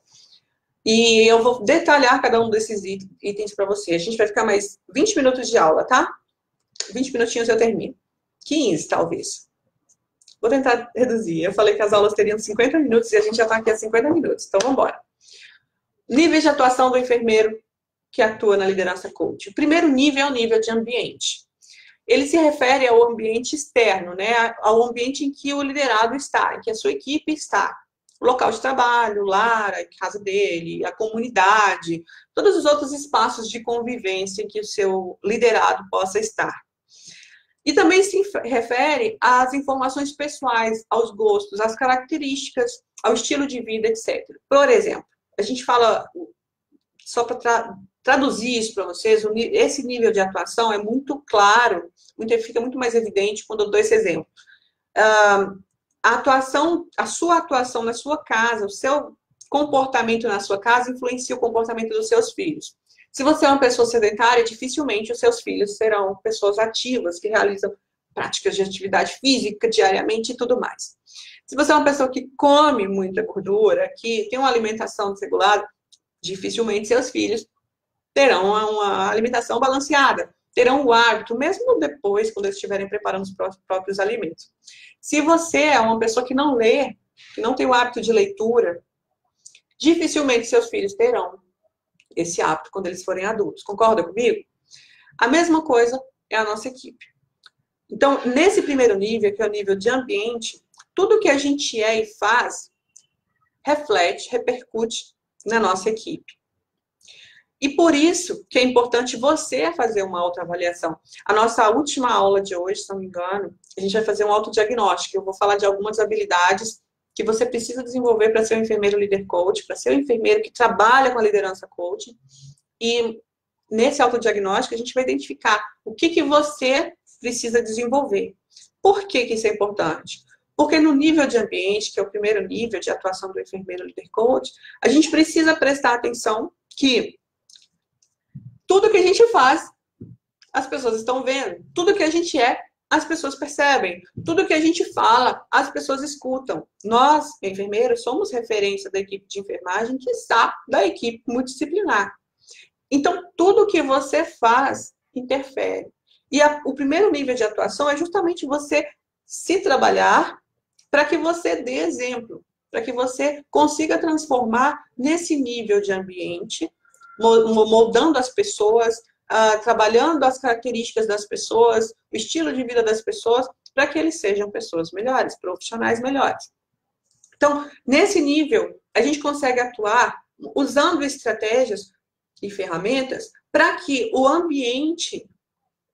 E eu vou detalhar cada um desses itens para você. A gente vai ficar mais 20 minutos de aula, tá? 20 minutinhos eu termino. 15, talvez. Vou tentar reduzir. Eu falei que as aulas teriam 50 minutos e a gente já está aqui há 50 minutos. Então, vamos embora. Níveis de atuação do enfermeiro que atua na liderança coach. O primeiro nível é o nível de ambiente. Ele se refere ao ambiente externo, né? Ao ambiente em que o liderado está, em que a sua equipe está. O local de trabalho, o lar, a casa dele, a comunidade, todos os outros espaços de convivência em que o seu liderado possa estar. E também se refere às informações pessoais, aos gostos, às características, ao estilo de vida, etc. Por exemplo, a gente fala, só para traduzir isso para vocês, esse nível de atuação é muito claro, fica muito mais evidente quando eu dou esse exemplo. A sua atuação na sua casa, o seu comportamento na sua casa influencia o comportamento dos seus filhos. Se você é uma pessoa sedentária, dificilmente os seus filhos serão pessoas ativas, que realizam práticas de atividade física diariamente e tudo mais. Se você é uma pessoa que come muita gordura, que tem uma alimentação desregulada, dificilmente seus filhos terão uma alimentação balanceada, terão o hábito, mesmo depois, quando eles estiverem preparando os próprios alimentos. Se você é uma pessoa que não lê, que não tem o hábito de leitura, dificilmente seus filhos terão esse hábito quando eles forem adultos. Concorda comigo? A mesma coisa é a nossa equipe. Então, nesse primeiro nível, que é o nível de ambiente, tudo que a gente é e faz reflete, repercute na nossa equipe. E por isso que é importante você fazer uma autoavaliação. A nossa última aula de hoje, se não me engano, a gente vai fazer um autodiagnóstico. Eu vou falar de algumas habilidades que você precisa desenvolver para ser um enfermeiro líder coach, para ser um enfermeiro que trabalha com a liderança coach. E nesse autodiagnóstico a gente vai identificar o que você precisa desenvolver. Por que isso é importante? Porque no nível de ambiente, que é o primeiro nível de atuação do enfermeiro líder coach, a gente precisa prestar atenção que tudo que a gente faz, as pessoas estão vendo. Tudo que a gente é, as pessoas percebem. Tudo que a gente fala, as pessoas escutam. Nós, enfermeiros, somos referência da equipe de enfermagem, que está da equipe multidisciplinar. Então, tudo que você faz interfere. E o primeiro nível de atuação é justamente você se trabalhar para que você dê exemplo, para que você consiga transformar nesse nível de ambiente, moldando as pessoas, trabalhando as características das pessoas, o estilo de vida das pessoas, para que eles sejam pessoas melhores, profissionais melhores. Então, nesse nível, a gente consegue atuar usando estratégias e ferramentas para que o ambiente,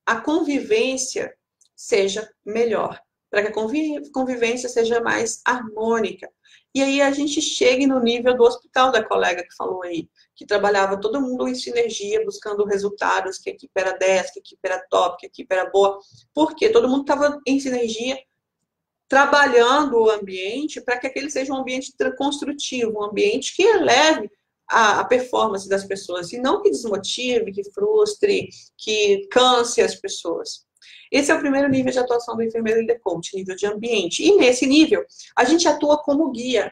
a convivência, seja melhor, para que a convivência seja mais harmônica. E aí a gente chegue no nível do hospital da colega que falou aí, que trabalhava todo mundo em sinergia, buscando resultados, que a equipe era 10, que a equipe era top, que a equipe era boa. Por quê? Todo mundo estava em sinergia, trabalhando o ambiente para que aquele seja um ambiente construtivo, um ambiente que eleve a performance das pessoas, e não que desmotive, que frustre, que canse as pessoas. Esse é o primeiro nível de atuação do enfermeiro líder coach, nível de ambiente. E nesse nível, a gente atua como guia.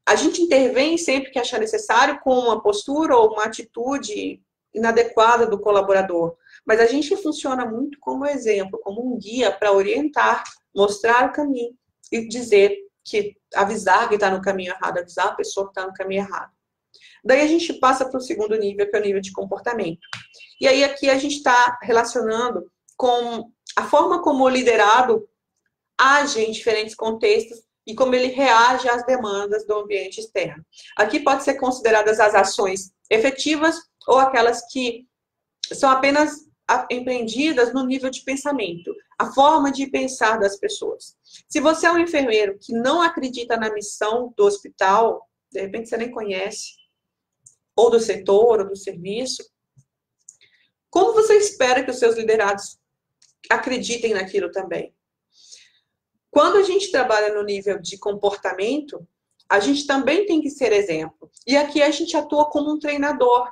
A gente intervém sempre que achar necessário com uma postura ou uma atitude inadequada do colaborador. Mas a gente funciona muito como exemplo, como um guia para orientar, mostrar o caminho e dizer que, avisar que está no caminho errado, avisar a pessoa que está no caminho errado. Daí a gente passa para o segundo nível, que é o nível de comportamento. E aí aqui a gente está relacionando com a forma como o liderado age em diferentes contextos e como ele reage às demandas do ambiente externo. Aqui pode ser consideradas as ações efetivas ou aquelas que são apenas empreendidas no nível de pensamento, a forma de pensar das pessoas. Se você é um enfermeiro que não acredita na missão do hospital, de repente você nem conhece, ou do setor, ou do serviço, como você espera que os seus liderados acreditem naquilo também? Quando a gente trabalha no nível de comportamento, a gente também tem que ser exemplo. E aqui a gente atua como um treinador.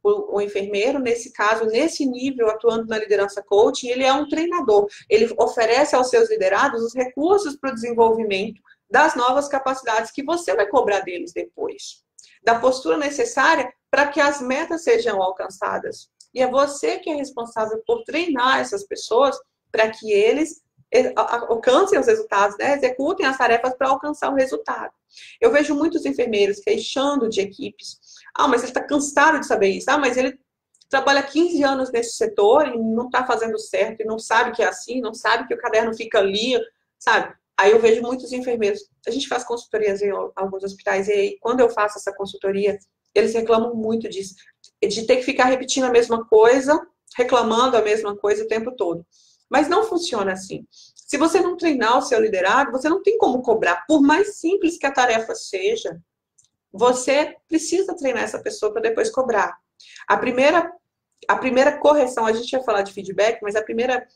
O enfermeiro, nesse caso, nesse nível, atuando na liderança coaching, ele é um treinador. Ele oferece aos seus liderados os recursos para o desenvolvimento das novas capacidades que você vai cobrar deles depois. Da postura necessária para que as metas sejam alcançadas. E é você que é responsável por treinar essas pessoas para que eles alcancem os resultados, né? Executem as tarefas para alcançar o resultado. Eu vejo muitos enfermeiros queixando de equipes. Ah, mas ele está cansado de saber isso. Ah, mas ele trabalha 15 anos nesse setor e não está fazendo certo, e não sabe que é assim, não sabe que o caderno fica ali, sabe? Aí eu vejo muitos enfermeiros. A gente faz consultorias em alguns hospitais e aí, quando eu faço essa consultoria, eles reclamam muito disso, de ter que ficar repetindo a mesma coisa, reclamando a mesma coisa o tempo todo. Mas não funciona assim. Se você não treinar o seu liderado, você não tem como cobrar. Por mais simples que a tarefa seja, você precisa treinar essa pessoa para depois cobrar. A primeira correção, a gente vai falar de feedback, mas a primeira,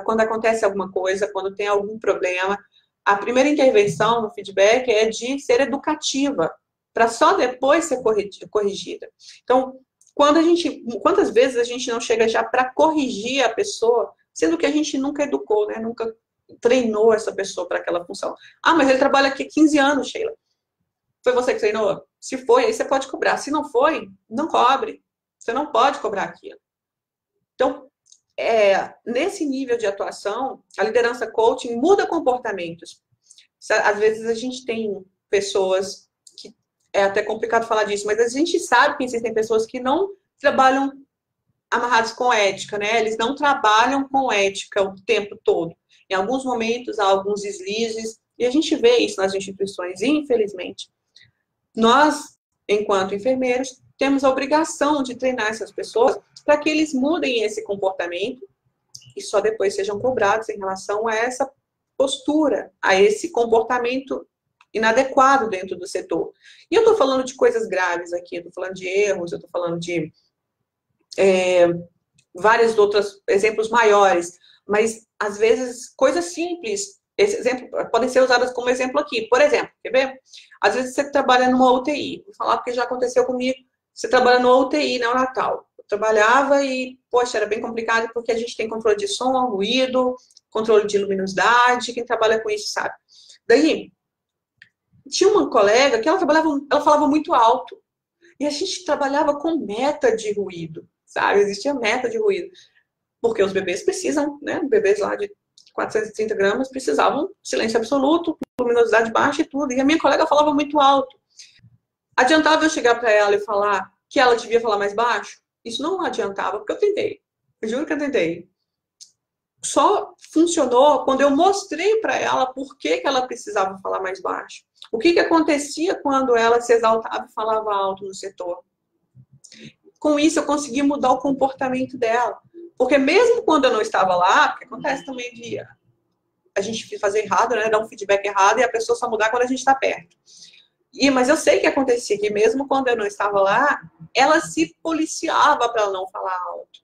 quando acontece alguma coisa, quando tem algum problema, a primeira intervenção no feedback é de ser educativa, para só depois ser corrigida. Então, quantas vezes a gente não chega já para corrigir a pessoa, sendo que a gente nunca educou, né? Nunca treinou essa pessoa para aquela função. Ah, mas ele trabalha aqui 15 anos, Sheila. Foi você que treinou? Se foi, aí você pode cobrar. Se não foi, não cobre. Você não pode cobrar aquilo. Então, nesse nível de atuação, a liderança coaching muda comportamentos. Às vezes a gente tem pessoas que, é até complicado falar disso, mas a gente sabe que existem pessoas que não trabalham amarrados com ética, né? Eles não trabalham com ética o tempo todo. Em alguns momentos há alguns deslizes, e a gente vê isso nas instituições, infelizmente. Nós, enquanto enfermeiros, temos a obrigação de treinar essas pessoas para que eles mudem esse comportamento e só depois sejam cobrados em relação a essa postura, a esse comportamento inadequado dentro do setor. E eu estou falando de coisas graves aqui, eu estou falando de erros, eu estou falando de vários outros exemplos maiores, mas às vezes coisas simples, esse exemplo, podem ser usadas como exemplo aqui. Por exemplo, quer ver? Às vezes você trabalha numa UTI, vou falar porque já aconteceu comigo, você trabalha numa UTI neonatal. Eu trabalhava e, poxa, era bem complicado porque a gente tem controle de som, ruído, controle de luminosidade, quem trabalha com isso sabe. Daí, tinha uma colega que ela falava muito alto, e a gente trabalhava com meta de ruído, sabe? Existia meta de ruído. Porque os bebês precisam, né? Bebês lá de 430 gramas precisavam de silêncio absoluto, luminosidade baixa e tudo. E a minha colega falava muito alto. Adiantava eu chegar para ela e falar que ela devia falar mais baixo? Isso não adiantava, porque eu tentei. Eu juro que eu tentei. Só funcionou quando eu mostrei para ela por que ela precisava falar mais baixo. O que acontecia quando ela se exaltava e falava alto no setor. Com isso, eu consegui mudar o comportamento dela. Porque mesmo quando eu não estava lá, porque acontece também de a gente fazer errado, né, dar um feedback errado e a pessoa só mudar quando a gente está perto. Mas eu sei que acontecia que mesmo quando eu não estava lá, ela se policiava para ela não falar alto.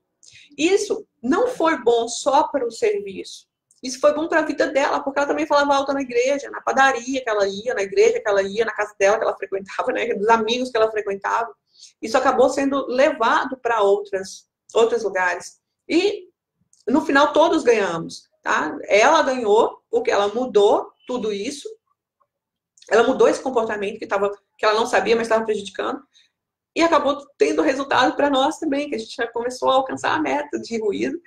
Isso não foi bom só para o serviço. Isso foi bom para a vida dela, porque ela também falava alto na igreja, na padaria que ela ia, na igreja que ela ia, na casa dela que ela frequentava, né, dos amigos que ela frequentava. Isso acabou sendo levado para outros lugares. E, no final, todos ganhamos. Tá? Ela ganhou, porque ela mudou tudo isso. Ela mudou esse comportamento que ela não sabia, mas estava prejudicando. E acabou tendo resultado para nós também, que a gente já começou a alcançar a meta de ruído,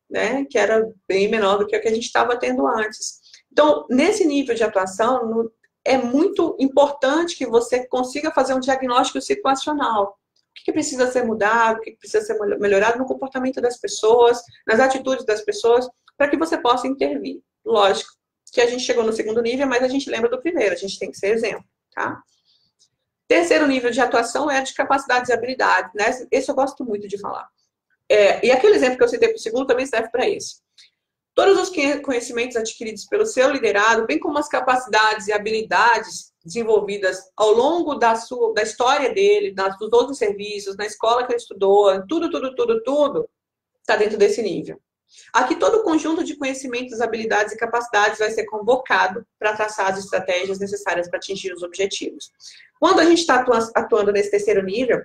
né, que era bem menor do que a que a gente estava tendo antes. Então, nesse nível de atuação, é muito importante que você consiga fazer um diagnóstico situacional. O que precisa ser mudado, o que precisa ser melhorado no comportamento das pessoas, nas atitudes das pessoas, para que você possa intervir. Lógico que a gente chegou no segundo nível, mas a gente lembra do primeiro, a gente tem que ser exemplo, tá? Terceiro nível de atuação é de capacidades e habilidades, né? Esse eu gosto muito de falar. E aquele exemplo que eu citei para o segundo também serve para esse. Todos os conhecimentos adquiridos pelo seu liderado, bem como as capacidades e habilidades desenvolvidas ao longo da história dele, dos outros serviços, na escola que ele estudou, tudo, está dentro desse nível. Aqui todo o conjunto de conhecimentos, habilidades e capacidades vai ser convocado para traçar as estratégias necessárias para atingir os objetivos. Quando a gente está atuando nesse terceiro nível,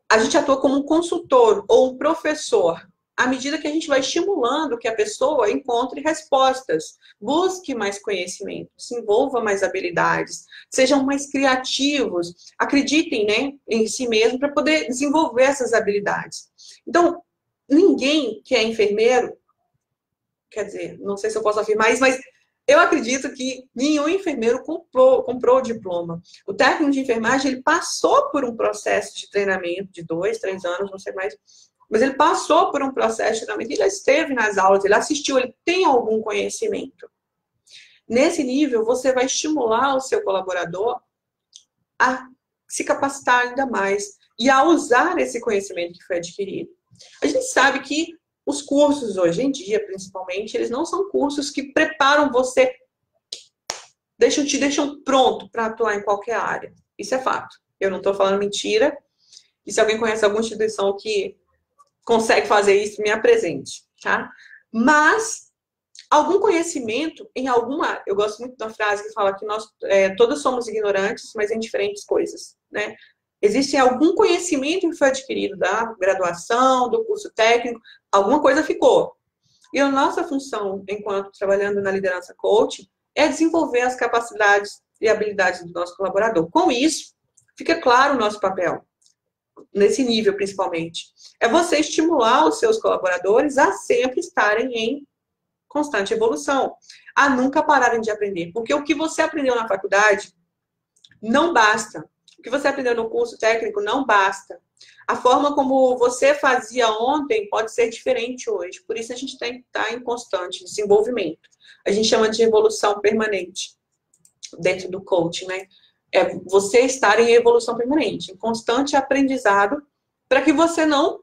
a gente atua como um consultor ou um professor, à medida que a gente vai estimulando que a pessoa encontre respostas, busque mais conhecimento, desenvolva mais habilidades, sejam mais criativos, acreditem, né, em si mesmo para poder desenvolver essas habilidades. Então, ninguém que é enfermeiro, quer dizer, não sei se eu posso afirmar isso, mas eu acredito que nenhum enfermeiro comprou o diploma. O técnico de enfermagem, ele passou por um processo de treinamento de 2, 3 anos, não sei mais, mas ele passou por um processo de treinamento, ele esteve nas aulas, ele assistiu, ele tem algum conhecimento. Nesse nível, você vai estimular o seu colaborador a se capacitar ainda mais e a usar esse conhecimento que foi adquirido. A gente sabe que os cursos, hoje em dia, principalmente, eles não são cursos que preparam você, te deixam pronto para atuar em qualquer área. Isso é fato. Eu não estou falando mentira. E se alguém conhece alguma instituição que consegue fazer isso, me apresente, tá? Mas algum conhecimento em alguma... Eu gosto muito da frase que fala que nós todos somos ignorantes, mas em diferentes coisas, né? Existe algum conhecimento que foi adquirido da graduação, do curso técnico, alguma coisa ficou. E a nossa função, enquanto trabalhando na liderança coaching, é desenvolver as capacidades e habilidades do nosso colaborador. Com isso, fica claro o nosso papel, nesse nível principalmente. É você estimular os seus colaboradores a sempre estarem em constante evolução, a nunca pararem de aprender. Porque o que você aprendeu na faculdade não basta. O que você aprendeu no curso técnico não basta. A forma como você fazia ontem pode ser diferente hoje. Por isso a gente tem que estar em constante desenvolvimento. A gente chama de evolução permanente dentro do coaching, né? É você estar em evolução permanente, em constante aprendizado, para que você não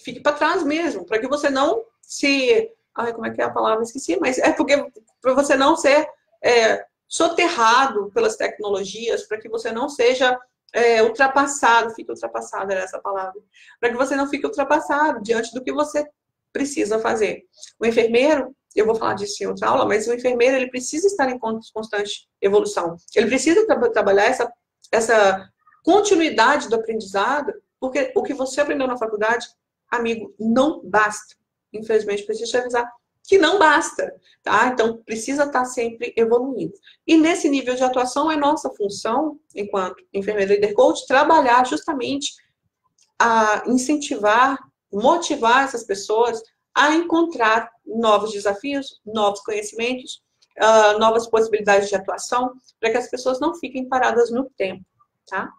fique para trás mesmo, para que você não se... Ai, como é que é a palavra? Esqueci, mas é porque para você não ser... soterrado pelas tecnologias, para que você não seja ultrapassado, fique ultrapassado, era essa palavra, para que você não fique ultrapassado diante do que você precisa fazer. O enfermeiro, eu vou falar disso em outra aula, mas o enfermeiro, ele precisa estar em constante evolução. Ele precisa trabalhar essa continuidade do aprendizado, porque o que você aprendeu na faculdade, amigo, não basta. Infelizmente, preciso te avisar que não basta, tá? Então, precisa estar sempre evoluindo. E nesse nível de atuação, é nossa função, enquanto enfermeiro líder coach, trabalhar justamente a incentivar, motivar essas pessoas a encontrar novos desafios, novos conhecimentos, novas possibilidades de atuação, para que as pessoas não fiquem paradas no tempo, tá?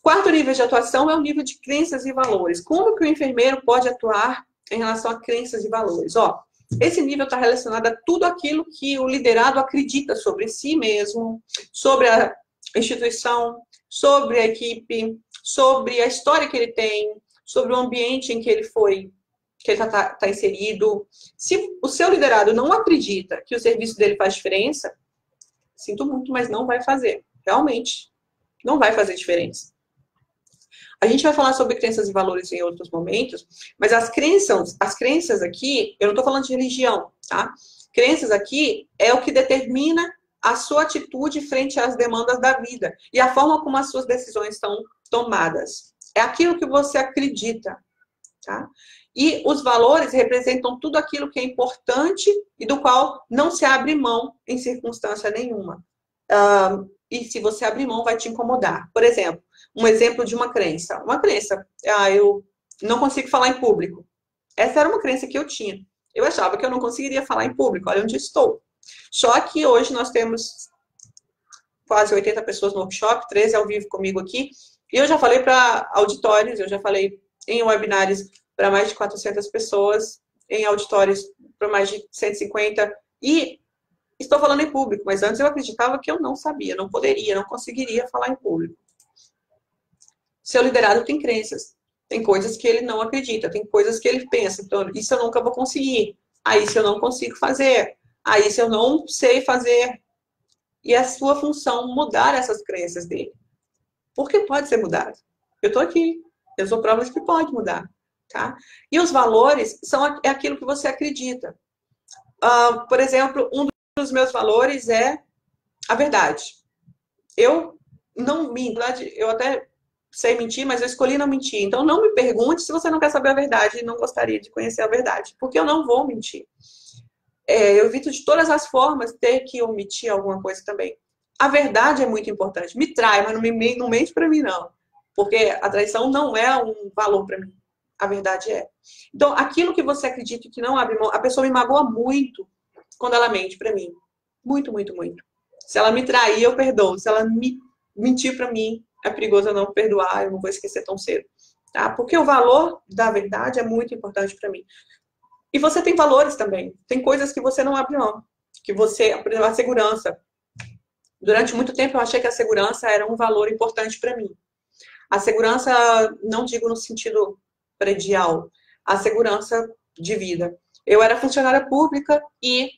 Quarto nível de atuação é o nível de crenças e valores. Como que o enfermeiro pode atuar em relação a crenças e valores? Esse nível está relacionado a tudo aquilo que o liderado acredita sobre si mesmo, sobre a instituição, sobre a equipe, sobre a história que ele tem, sobre o ambiente em que ele está inserido. Se o seu liderado não acredita que o serviço dele faz diferença, sinto muito, mas não vai fazer. Realmente, não vai fazer diferença. A gente vai falar sobre crenças e valores em outros momentos, mas as crenças aqui, eu não estou falando de religião, tá? Crenças aqui é o que determina a sua atitude frente às demandas da vida e a forma como as suas decisões estão tomadas. É aquilo que você acredita, tá? E os valores representam tudo aquilo que é importante e do qual não se abre mão em circunstância nenhuma. E se você abrir mão, vai te incomodar. Por exemplo, um exemplo de uma crença. Uma crença, eu não consigo falar em público. Essa era uma crença que eu tinha. Eu achava que eu não conseguiria falar em público. Olha onde estou. Só que hoje nós temos quase 80 pessoas no workshop, 13 ao vivo comigo aqui. E eu já falei para auditórios, eu já falei em webinários para mais de 400 pessoas, em auditórios para mais de 150. E estou falando em público, mas antes eu acreditava que eu não sabia, não poderia, não conseguiria falar em público. Seu liderado tem crenças. Tem coisas que ele não acredita, tem coisas que ele pensa, então, isso eu nunca vou conseguir. Aí, isso eu não consigo fazer. Aí, isso eu não sei fazer. E é a sua função mudar essas crenças dele. Porque pode ser mudado. Eu estou aqui. Eu sou prova de que pode mudar. Tá? E os valores é aquilo que você acredita. Por exemplo, um dos meus valores é a verdade. Eu não minto. Eu até sei mentir, mas eu escolhi não mentir. Então, não me pergunte se você não quer saber a verdade e não gostaria de conhecer a verdade. Porque eu não vou mentir. Eu evito de todas as formas ter que omitir alguma coisa também. A verdade é muito importante. Me trai, mas não mente para mim, não. Porque a traição não é um valor para mim. A verdade é. Então, aquilo que você acredita que não abre mão, a pessoa me magoa muito quando ela mente para mim. Muito, muito, muito. Se ela me trair, eu perdoo. Se ela mentir para mim, é perigoso eu não perdoar, eu não vou esquecer tão cedo. Tá? Porque o valor da verdade é muito importante para mim. E você tem valores também. Tem coisas que você não abre mão. Que você, por exemplo, a segurança. Durante muito tempo eu achei que a segurança era um valor importante para mim. A segurança, não digo no sentido predial, a segurança de vida. Eu era funcionária pública e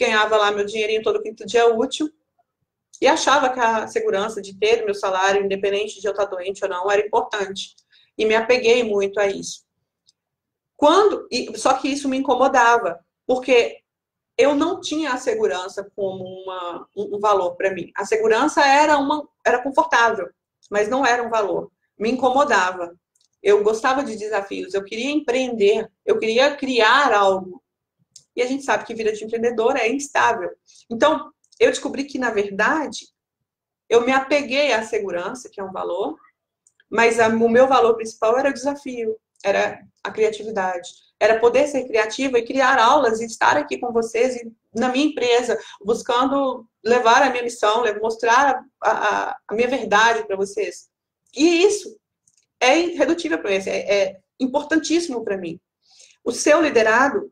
ganhava lá meu dinheirinho todo quinto dia útil e achava que a segurança de ter meu salário, independente de eu estar doente ou não, era importante. E me apeguei muito a isso. Só que isso me incomodava, porque eu não tinha a segurança como um valor para mim. A segurança era confortável, mas não era um valor. Me incomodava. Eu gostava de desafios, eu queria empreender, eu queria criar algo. E a gente sabe que vida de empreendedor é instável. Então, eu descobri que, na verdade, eu me apeguei à segurança, que é um valor, mas o meu valor principal era o desafio, era a criatividade. Era poder ser criativa e criar aulas e estar aqui com vocês na minha empresa, buscando levar a minha missão, mostrar a minha verdade para vocês. E isso é irredutível para mim, é importantíssimo para mim. O seu liderado,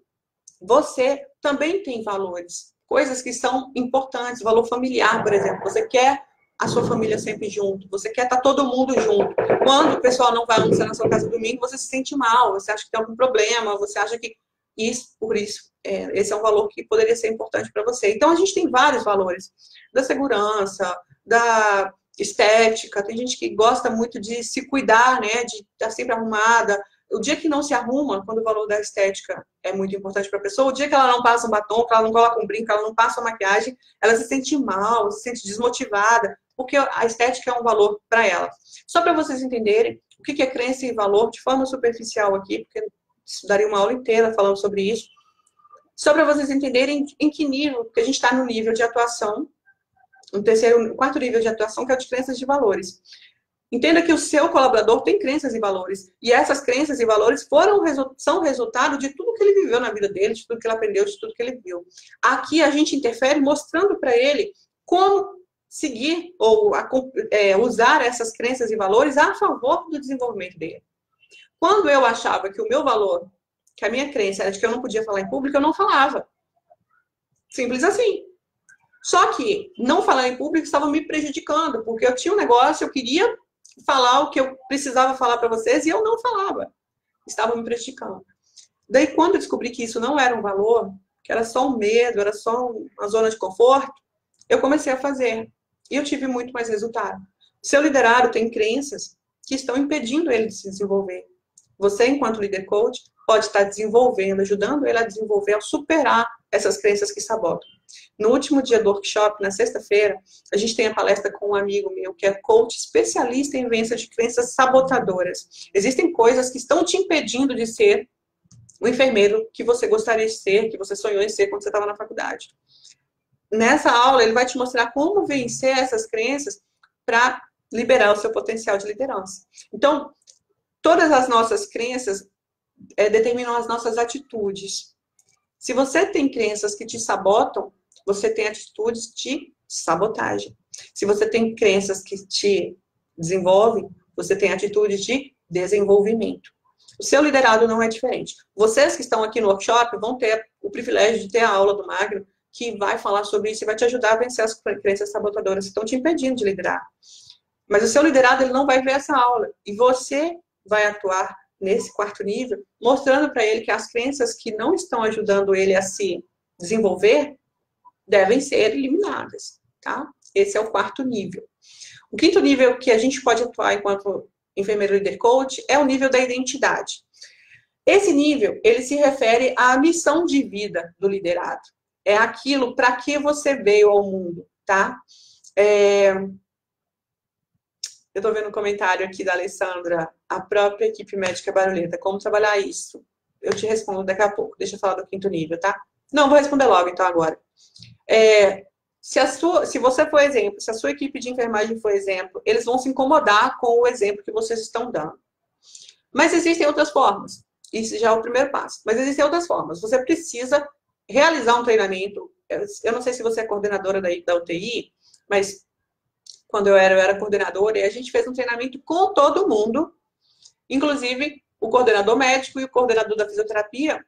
você também tem valores, coisas que são importantes, valor familiar, por exemplo. Você quer a sua família sempre junto, você quer estar todo mundo junto. Quando o pessoal não vai almoçar na sua casa domingo, você se sente mal, você acha que tem algum problema, você acha que esse é um valor que poderia ser importante para você. Então, a gente tem vários valores, da segurança, da estética, tem gente que gosta muito de se cuidar, né, de estar sempre arrumada. O dia que não se arruma, quando o valor da estética é muito importante para a pessoa, o dia que ela não passa um batom, que ela não coloca um brinco, que ela não passa uma maquiagem, ela se sente mal, se sente desmotivada, porque a estética é um valor para ela. Só para vocês entenderem o que é crença e valor de forma superficial aqui, porque isso daria uma aula inteira falando sobre isso. Só para vocês entenderem em que nível, porque a gente está no nível de atuação, no quarto nível de atuação, que é o de crenças de valores. Entenda que o seu colaborador tem crenças e valores. E essas crenças e valores são resultado de tudo que ele viveu na vida dele, de tudo que ele aprendeu, de tudo que ele viu. Aqui a gente interfere mostrando para ele como seguir ou usar essas crenças e valores a favor do desenvolvimento dele. Quando eu achava que o meu valor, que a minha crença era de que eu não podia falar em público, eu não falava. Simples assim. Só que não falar em público estava me prejudicando, porque eu tinha um negócio, eu queria falar o que eu precisava falar para vocês e eu não falava. Estava me prejudicando. Daí, quando eu descobri que isso não era um valor, que era só um medo, era só uma zona de conforto, eu comecei a fazer. E eu tive muito mais resultado. O seu liderado tem crenças que estão impedindo ele de se desenvolver. Você, enquanto líder coach, pode estar desenvolvendo, ajudando ele a desenvolver, a superar essas crenças que sabotam. No último dia do workshop, na sexta-feira, a gente tem a palestra com um amigo meu, que é coach especialista em vença de crenças sabotadoras. Existem coisas que estão te impedindo de ser o enfermeiro que você gostaria de ser, que você sonhou em ser quando você estava na faculdade. Nessa aula, ele vai te mostrar como vencer essas crenças para liberar o seu potencial de liderança. Então, todas as nossas crenças determinam as nossas atitudes. Se você tem crenças que te sabotam, você tem atitudes de sabotagem. Se você tem crenças que te desenvolvem, você tem atitudes de desenvolvimento. O seu liderado não é diferente. Vocês que estão aqui no workshop vão ter o privilégio de ter a aula do Magno, que vai falar sobre isso e vai te ajudar a vencer as crenças sabotadoras que estão te impedindo de liderar. Mas o seu liderado, ele não vai ver essa aula. E você vai atuar nesse quarto nível, mostrando para ele que as crenças que não estão ajudando ele a se desenvolver devem ser eliminadas, tá? Esse é o quarto nível. O quinto nível que a gente pode atuar enquanto enfermeiro líder coach é o nível da identidade. Esse nível, ele se refere à missão de vida do liderado. É aquilo para que você veio ao mundo, tá? Eu estou vendo um comentário aqui da Alessandra, a própria equipe médica barulhenta, como trabalhar isso? Eu te respondo daqui a pouco, deixa eu falar do quinto nível, tá? Não, vou responder logo, então, agora. Se você for exemplo, se a sua equipe de enfermagem for exemplo, eles vão se incomodar com o exemplo que vocês estão dando. Mas existem outras formas. Isso já é o primeiro passo. Mas existem outras formas. Você precisa realizar um treinamento. Eu não sei se você é coordenadora da UTI, mas quando eu era coordenadora, e a gente fez um treinamento com todo mundo, inclusive o coordenador médico e o coordenador da fisioterapia,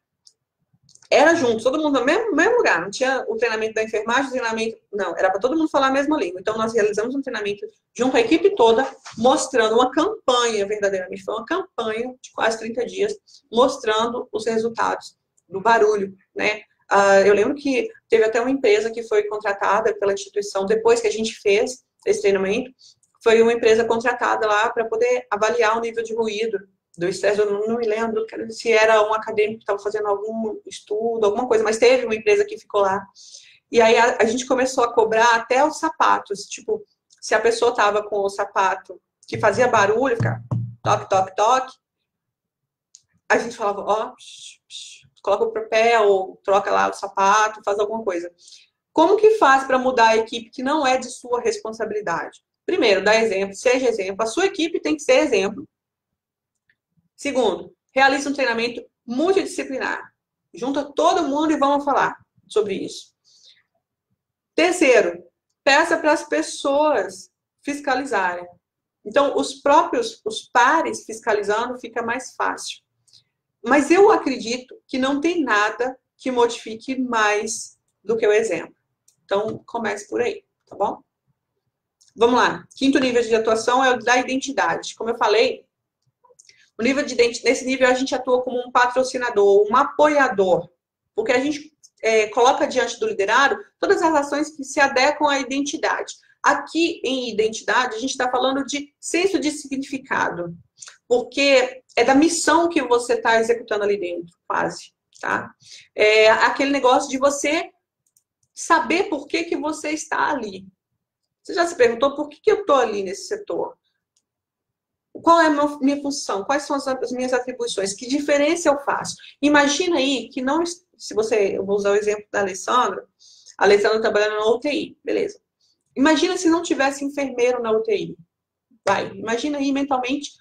era junto, todo mundo no mesmo lugar. Não tinha o treinamento da enfermagem, o treinamento... Não, era para todo mundo falar a mesma língua. Então, nós realizamos um treinamento junto à equipe toda, mostrando uma campanha, verdadeiramente. Foi uma campanha de quase 30 dias, mostrando os resultados do barulho, né? Eu lembro que teve até uma empresa que foi contratada pela instituição, depois que a gente fez esse treinamento, foi uma empresa contratada lá para poder avaliar o nível de ruído do estresse. Eu não me lembro se era um acadêmico que estava fazendo algum estudo, alguma coisa, mas teve uma empresa que ficou lá. E aí a gente começou a cobrar até os sapatos. Tipo, se a pessoa estava com o sapato que fazia barulho, ficava toque, toque, toque, a gente falava, ó, coloca o papel, troca lá o sapato, faz alguma coisa. Como que faz para mudar a equipe que não é de sua responsabilidade? Primeiro, dá exemplo, seja exemplo. A sua equipe tem que ser exemplo. Segundo, realize um treinamento multidisciplinar. Junta todo mundo e vamos falar sobre isso. Terceiro, peça para as pessoas fiscalizarem. Então, os pares fiscalizando fica mais fácil. Mas eu acredito que não tem nada que modifique mais do que o exemplo. Então, comece por aí, tá bom? Vamos lá. Quinto nível de atuação é o da identidade. Como eu falei, nesse nível a gente atua como um patrocinador, um apoiador, porque a gente coloca diante do liderado todas as ações que se adequam à identidade. Aqui, em identidade, a gente está falando de senso de significado, porque é da missão que você está executando ali dentro, quase, tá? É aquele negócio de você saber por que você está ali. Você já se perguntou por que eu estou ali nesse setor? Qual é a minha função? Quais são as minhas atribuições? Que diferença eu faço? Imagina aí que não... eu vou usar o exemplo da Alessandra. A Alessandra trabalhando na UTI, beleza. Imagina se não tivesse enfermeiro na UTI. Imagina aí mentalmente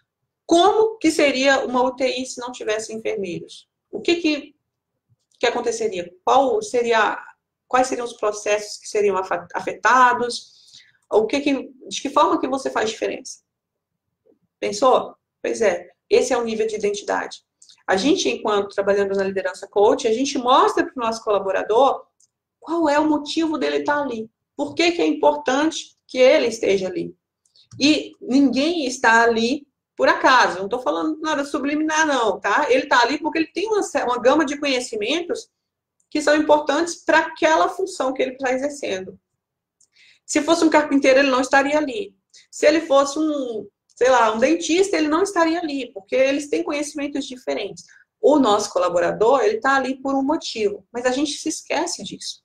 como que seria uma UTI se não tivesse enfermeiros. O que aconteceria? Quais seriam os processos que seriam afetados? De que forma que você faz diferença? Pensou? Pois é, esse é o nível de identidade. A gente, enquanto trabalhando na liderança coach, a gente mostra para o nosso colaborador qual é o motivo dele estar ali. Por que é importante que ele esteja ali. E ninguém está ali por acaso. Não estou falando nada subliminar, não, tá? Ele está ali porque ele tem uma gama de conhecimentos que são importantes para aquela função que ele está exercendo. Se fosse um carpinteiro, ele não estaria ali. Se ele fosse um dentista, ele não estaria ali, porque eles têm conhecimentos diferentes. O nosso colaborador, ele está ali por um motivo, mas a gente se esquece disso.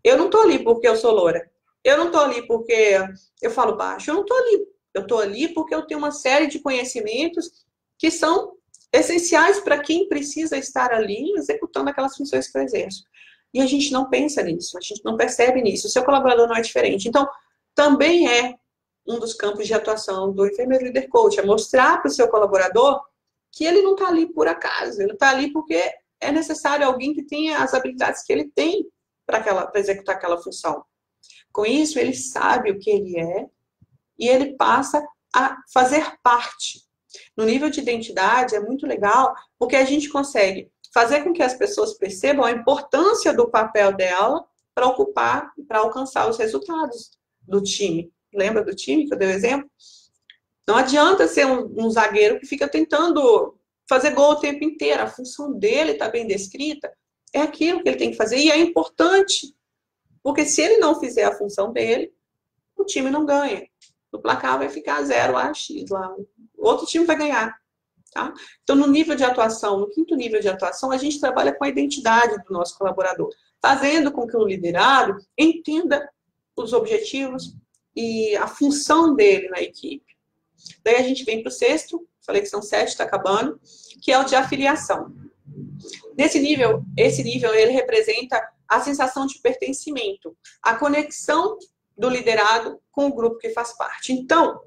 Eu não estou ali porque eu sou loura. Eu não estou ali porque eu falo baixo. Eu não estou ali. Eu estou ali porque eu tenho uma série de conhecimentos que são essenciais para quem precisa estar ali executando aquelas funções que eu exerço. E a gente não pensa nisso, a gente não percebe nisso. O seu colaborador não é diferente. Então, também é um dos campos de atuação do enfermeiro líder coach, é mostrar para o seu colaborador que ele não está ali por acaso, ele está ali porque é necessário alguém que tenha as habilidades que ele tem para executar aquela função. Com isso, ele sabe o que ele é e ele passa a fazer parte. No nível de identidade, é muito legal, porque a gente consegue fazer com que as pessoas percebam a importância do papel dela para alcançar os resultados do time. Lembra do time que eu dei o exemplo? Não adianta ser um zagueiro que fica tentando fazer gol o tempo inteiro. A função dele está bem descrita, é aquilo que ele tem que fazer, e é importante, porque se ele não fizer a função dele, o time não ganha. O placar vai ficar 0-X lá. O outro time vai ganhar. Tá? Então, no nível de atuação, no quinto nível de atuação, a gente trabalha com a identidade do nosso colaborador, fazendo com que o liderado entenda os objetivos e a função dele na equipe. Daí a gente vem para o sexto, falei que são 7, está acabando, que é o de afiliação. Nesse nível, esse nível, ele representa a sensação de pertencimento, a conexão do liderado com o grupo que faz parte. Então,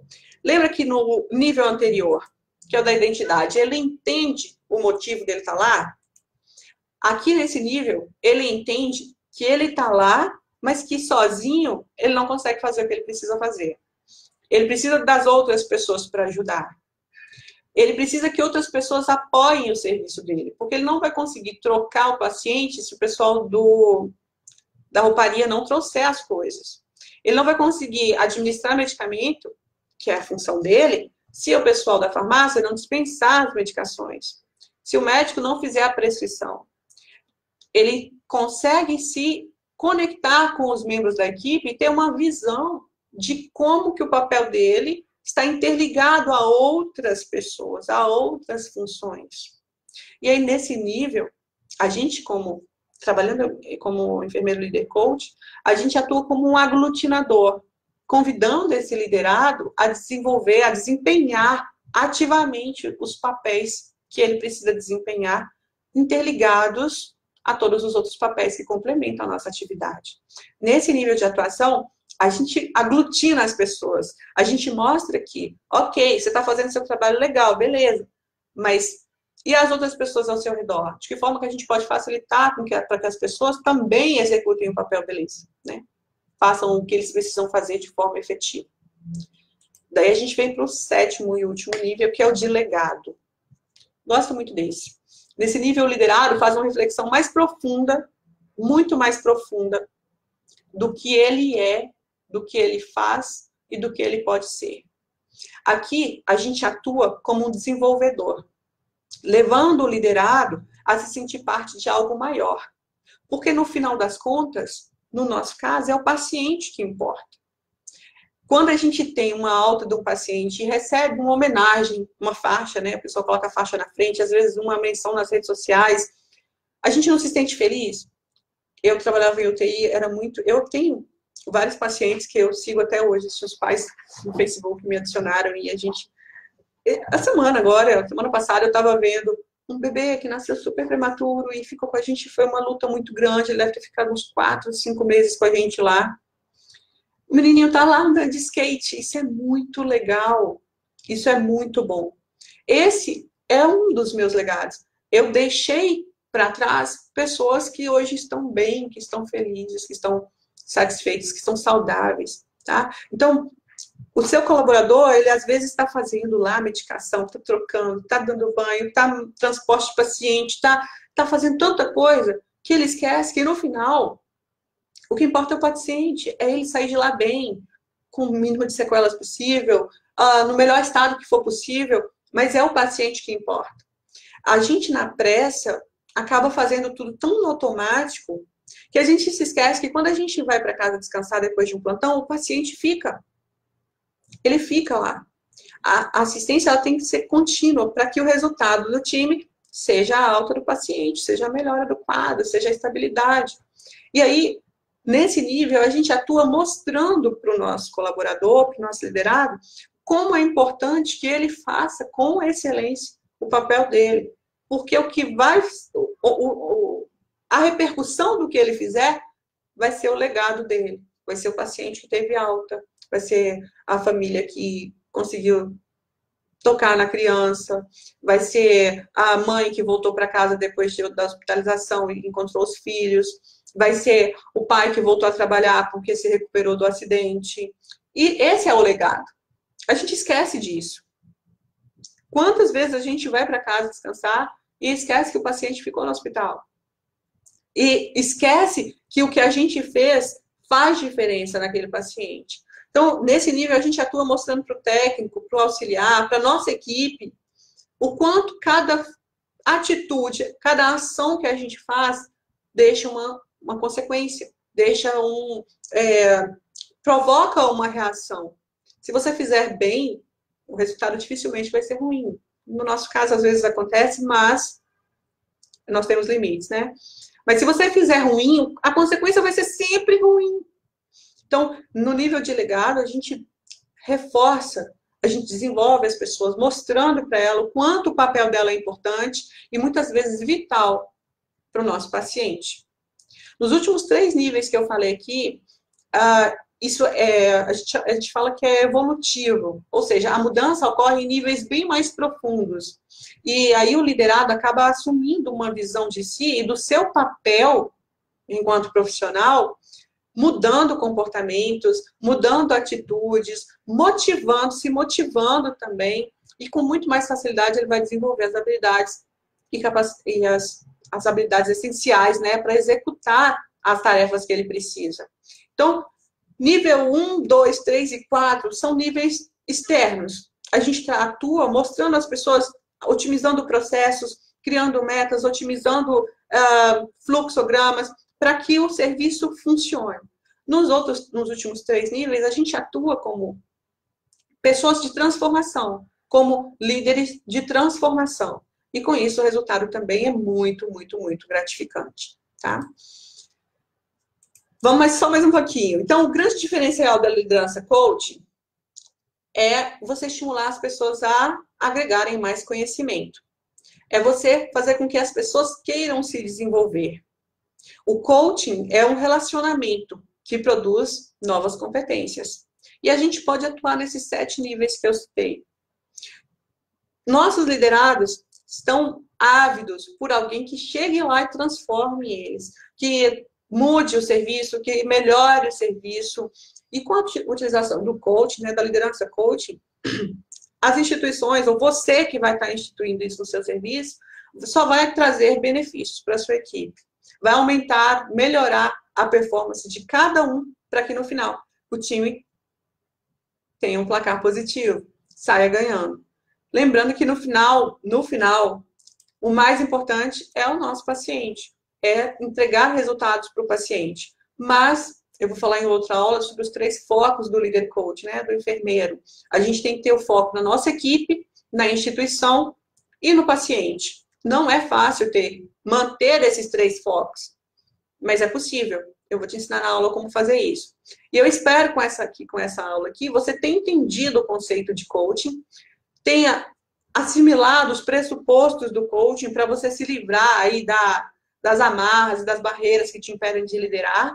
lembra que no nível anterior, que é o da identidade, ele entende o motivo dele estar lá? Aqui nesse nível, ele entende que ele está lá, mas que sozinho ele não consegue fazer o que ele precisa fazer. Ele precisa das outras pessoas para ajudar. Ele precisa que outras pessoas apoiem o serviço dele, porque ele não vai conseguir trocar o paciente se o pessoal da rouparia não trouxer as coisas. Ele não vai conseguir administrar medicamento, que é a função dele, se o pessoal da farmácia não dispensar as medicações. Se o médico não fizer a prescrição. Ele consegue se conectar com os membros da equipe e ter uma visão de como que o papel dele está interligado a outras pessoas, a outras funções. E aí, nesse nível, a gente, trabalhando como enfermeiro líder coach, a gente atua como um aglutinador, convidando esse liderado a desenvolver, a desempenhar ativamente os papéis que ele precisa desempenhar, interligados a todos os outros papéis que complementam a nossa atividade. Nesse nível de atuação, a gente aglutina as pessoas. A gente mostra que, ok, você está fazendo seu trabalho legal, beleza, mas e as outras pessoas ao seu redor? De que forma que a gente pode facilitar para que as pessoas também executem o papel deles, né? Façam o que eles precisam fazer de forma efetiva. Daí a gente vem para o sétimo e último nível, que é o de legado. Gosto muito desse. Nesse nível, o liderado faz uma reflexão mais profunda, muito mais profunda, do que ele é, do que ele faz e do que ele pode ser. Aqui, a gente atua como um desenvolvedor, levando o liderado a se sentir parte de algo maior. Porque, no final das contas, no nosso caso, é o paciente que importa. Quando a gente tem uma alta de um paciente e recebe uma homenagem, uma faixa, né? A pessoa coloca a faixa na frente, às vezes uma menção nas redes sociais, a gente não se sente feliz? Eu trabalhava em UTI, era muito... Eu tenho vários pacientes que eu sigo até hoje, os pais no Facebook me adicionaram e a gente... semana passada, eu estava vendo um bebê que nasceu super prematuro e ficou com a gente, foi uma luta muito grande, ele deve ter ficado uns 4, 5 meses com a gente lá. O menininho tá lá andando de skate, isso é muito legal, isso é muito bom. Esse é um dos meus legados. Eu deixei para trás pessoas que hoje estão bem, que estão felizes, que estão satisfeitos, que estão saudáveis, tá? Então, o seu colaborador, ele às vezes está fazendo lá a medicação, está trocando, está dando banho, está no transporte de paciente, está fazendo tanta coisa que ele esquece que no final, o que importa é o paciente, é ele sair de lá bem, com o mínimo de sequelas possível, no melhor estado que for possível, mas é o paciente que importa. A gente, na pressa, acaba fazendo tudo tão no automático que a gente se esquece que quando a gente vai para casa descansar depois de um plantão, o paciente fica. Ele fica lá. A assistência ela tem que ser contínua para que o resultado do time seja a alta do paciente, seja a melhora do quadro, seja a estabilidade. E aí, nesse nível, a gente atua mostrando para o nosso colaborador, para o nosso liderado, como é importante que ele faça com excelência o papel dele. Porque o que vai... a repercussão do que ele fizer vai ser o legado dele. Vai ser o paciente que teve alta, vai ser a família que conseguiu tocar na criança, vai ser a mãe que voltou para casa depois da hospitalização e encontrou os filhos, vai ser o pai que voltou a trabalhar porque se recuperou do acidente. E esse é o legado. A gente esquece disso. Quantas vezes a gente vai para casa descansar e esquece que o paciente ficou no hospital? E esquece que o que a gente fez faz diferença naquele paciente. Então, nesse nível, a gente atua mostrando para o técnico, para o auxiliar, para a nossa equipe, o quanto cada atitude, cada ação que a gente faz deixa uma consequência, provoca uma reação. Se você fizer bem, o resultado dificilmente vai ser ruim. No nosso caso, às vezes acontece, mas nós temos limites, né? Mas se você fizer ruim, a consequência vai ser sempre ruim. Então, no nível de legado, a gente reforça, a gente desenvolve as pessoas, mostrando para ela o quanto o papel dela é importante e muitas vezes vital para o nosso paciente. Nos últimos 3 níveis que eu falei aqui, a gente fala que é evolutivo, ou seja, a mudança ocorre em níveis bem mais profundos. E aí o liderado acaba assumindo uma visão de si e do seu papel enquanto profissional, mudando comportamentos, mudando atitudes, se motivando também, e com muito mais facilidade ele vai desenvolver as habilidades e as habilidades essenciais, né, para executar as tarefas que ele precisa. Então, nível 1, 2, 3 e 4 são níveis externos. A gente atua mostrando às pessoas, otimizando processos, criando metas, otimizando fluxogramas, para que o serviço funcione. Nos últimos 3 níveis, a gente atua como pessoas de transformação, como líderes de transformação. E com isso, o resultado também é muito, muito, muito gratificante, tá? Vamos só mais um pouquinho. Então, o grande diferencial da liderança coaching é você estimular as pessoas a agregarem mais conhecimento. É você fazer com que as pessoas queiram se desenvolver. O coaching é um relacionamento que produz novas competências. E a gente pode atuar nesses 7 níveis que eu citei. Nossos liderados estão ávidos por alguém que chegue lá e transforme eles, que mude o serviço, que melhore o serviço. E com a utilização do coaching, né, da liderança coaching, as instituições, ou você que vai estar instituindo isso no seu serviço, só vai trazer benefícios para a sua equipe. Vai aumentar, melhorar a performance de cada um, para que no final o time tenha um placar positivo, saia ganhando. Lembrando que no final, o mais importante é o nosso paciente, é entregar resultados para o paciente. Mas eu vou falar em outra aula sobre os 3 focos do líder coach, né, do enfermeiro. A gente tem que ter o foco na nossa equipe, na instituição e no paciente. Não é fácil manter esses 3 focos, mas é possível. Eu vou te ensinar na aula como fazer isso. E eu espero com essa aula aqui, você tenha entendido o conceito de coaching, tenha assimilado os pressupostos do coaching para você se livrar aí das amarras, das barreiras que te impedem de liderar,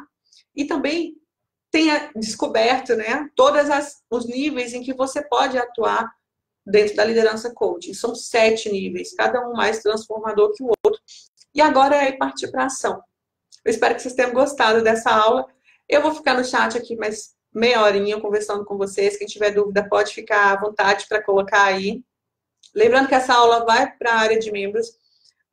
e também tenha descoberto, né, todos os níveis em que você pode atuar dentro da liderança coaching. São 7 níveis, cada um mais transformador que o outro. E agora é partir para a ação. Eu espero que vocês tenham gostado dessa aula. Eu vou ficar no chat aqui mais meia horinha conversando com vocês. Quem tiver dúvida pode ficar à vontade para colocar aí. Lembrando que essa aula vai para a área de membros.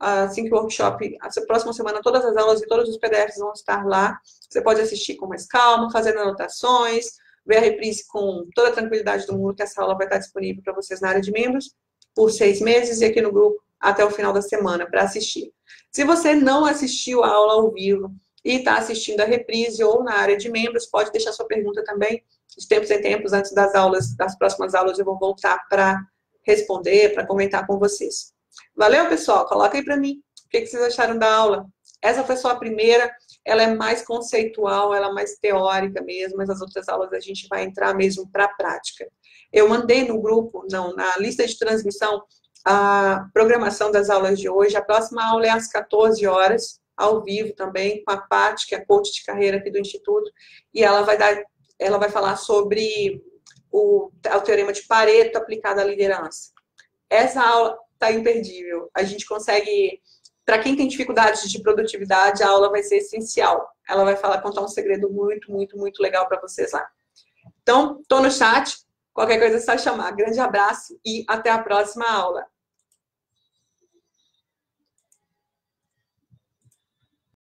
Assim que o workshop, a próxima semana, todas as aulas e todos os PDFs vão estar lá. Você pode assistir com mais calma, fazendo anotações, ver a reprise com toda a tranquilidade do mundo, que essa aula vai estar disponível para vocês na área de membros por 6 meses e aqui no grupo até o final da semana para assistir. Se você não assistiu a aula ao vivo e está assistindo a reprise ou na área de membros, pode deixar sua pergunta também. De tempos em tempos, antes das próximas aulas, eu vou voltar para responder, para comentar com vocês. Valeu, pessoal? Coloca aí para mim o que vocês acharam da aula. Essa foi só a primeira, ela é mais conceitual, ela é mais teórica mesmo, mas as outras aulas a gente vai entrar mesmo para a prática. Eu mandei no grupo, na lista de transmissão, a programação das aulas de hoje. A próxima aula é às 14 horas, ao vivo também, com a Paty, que é coach de carreira aqui do Instituto, e ela vai falar sobre o teorema de Pareto aplicado à liderança. Essa aula está imperdível. A gente consegue, para quem tem dificuldades de produtividade, a aula vai ser essencial. Ela vai contar um segredo muito, muito, muito legal para vocês lá. Então, estou no chat. Qualquer coisa é só chamar. Grande abraço e até a próxima aula.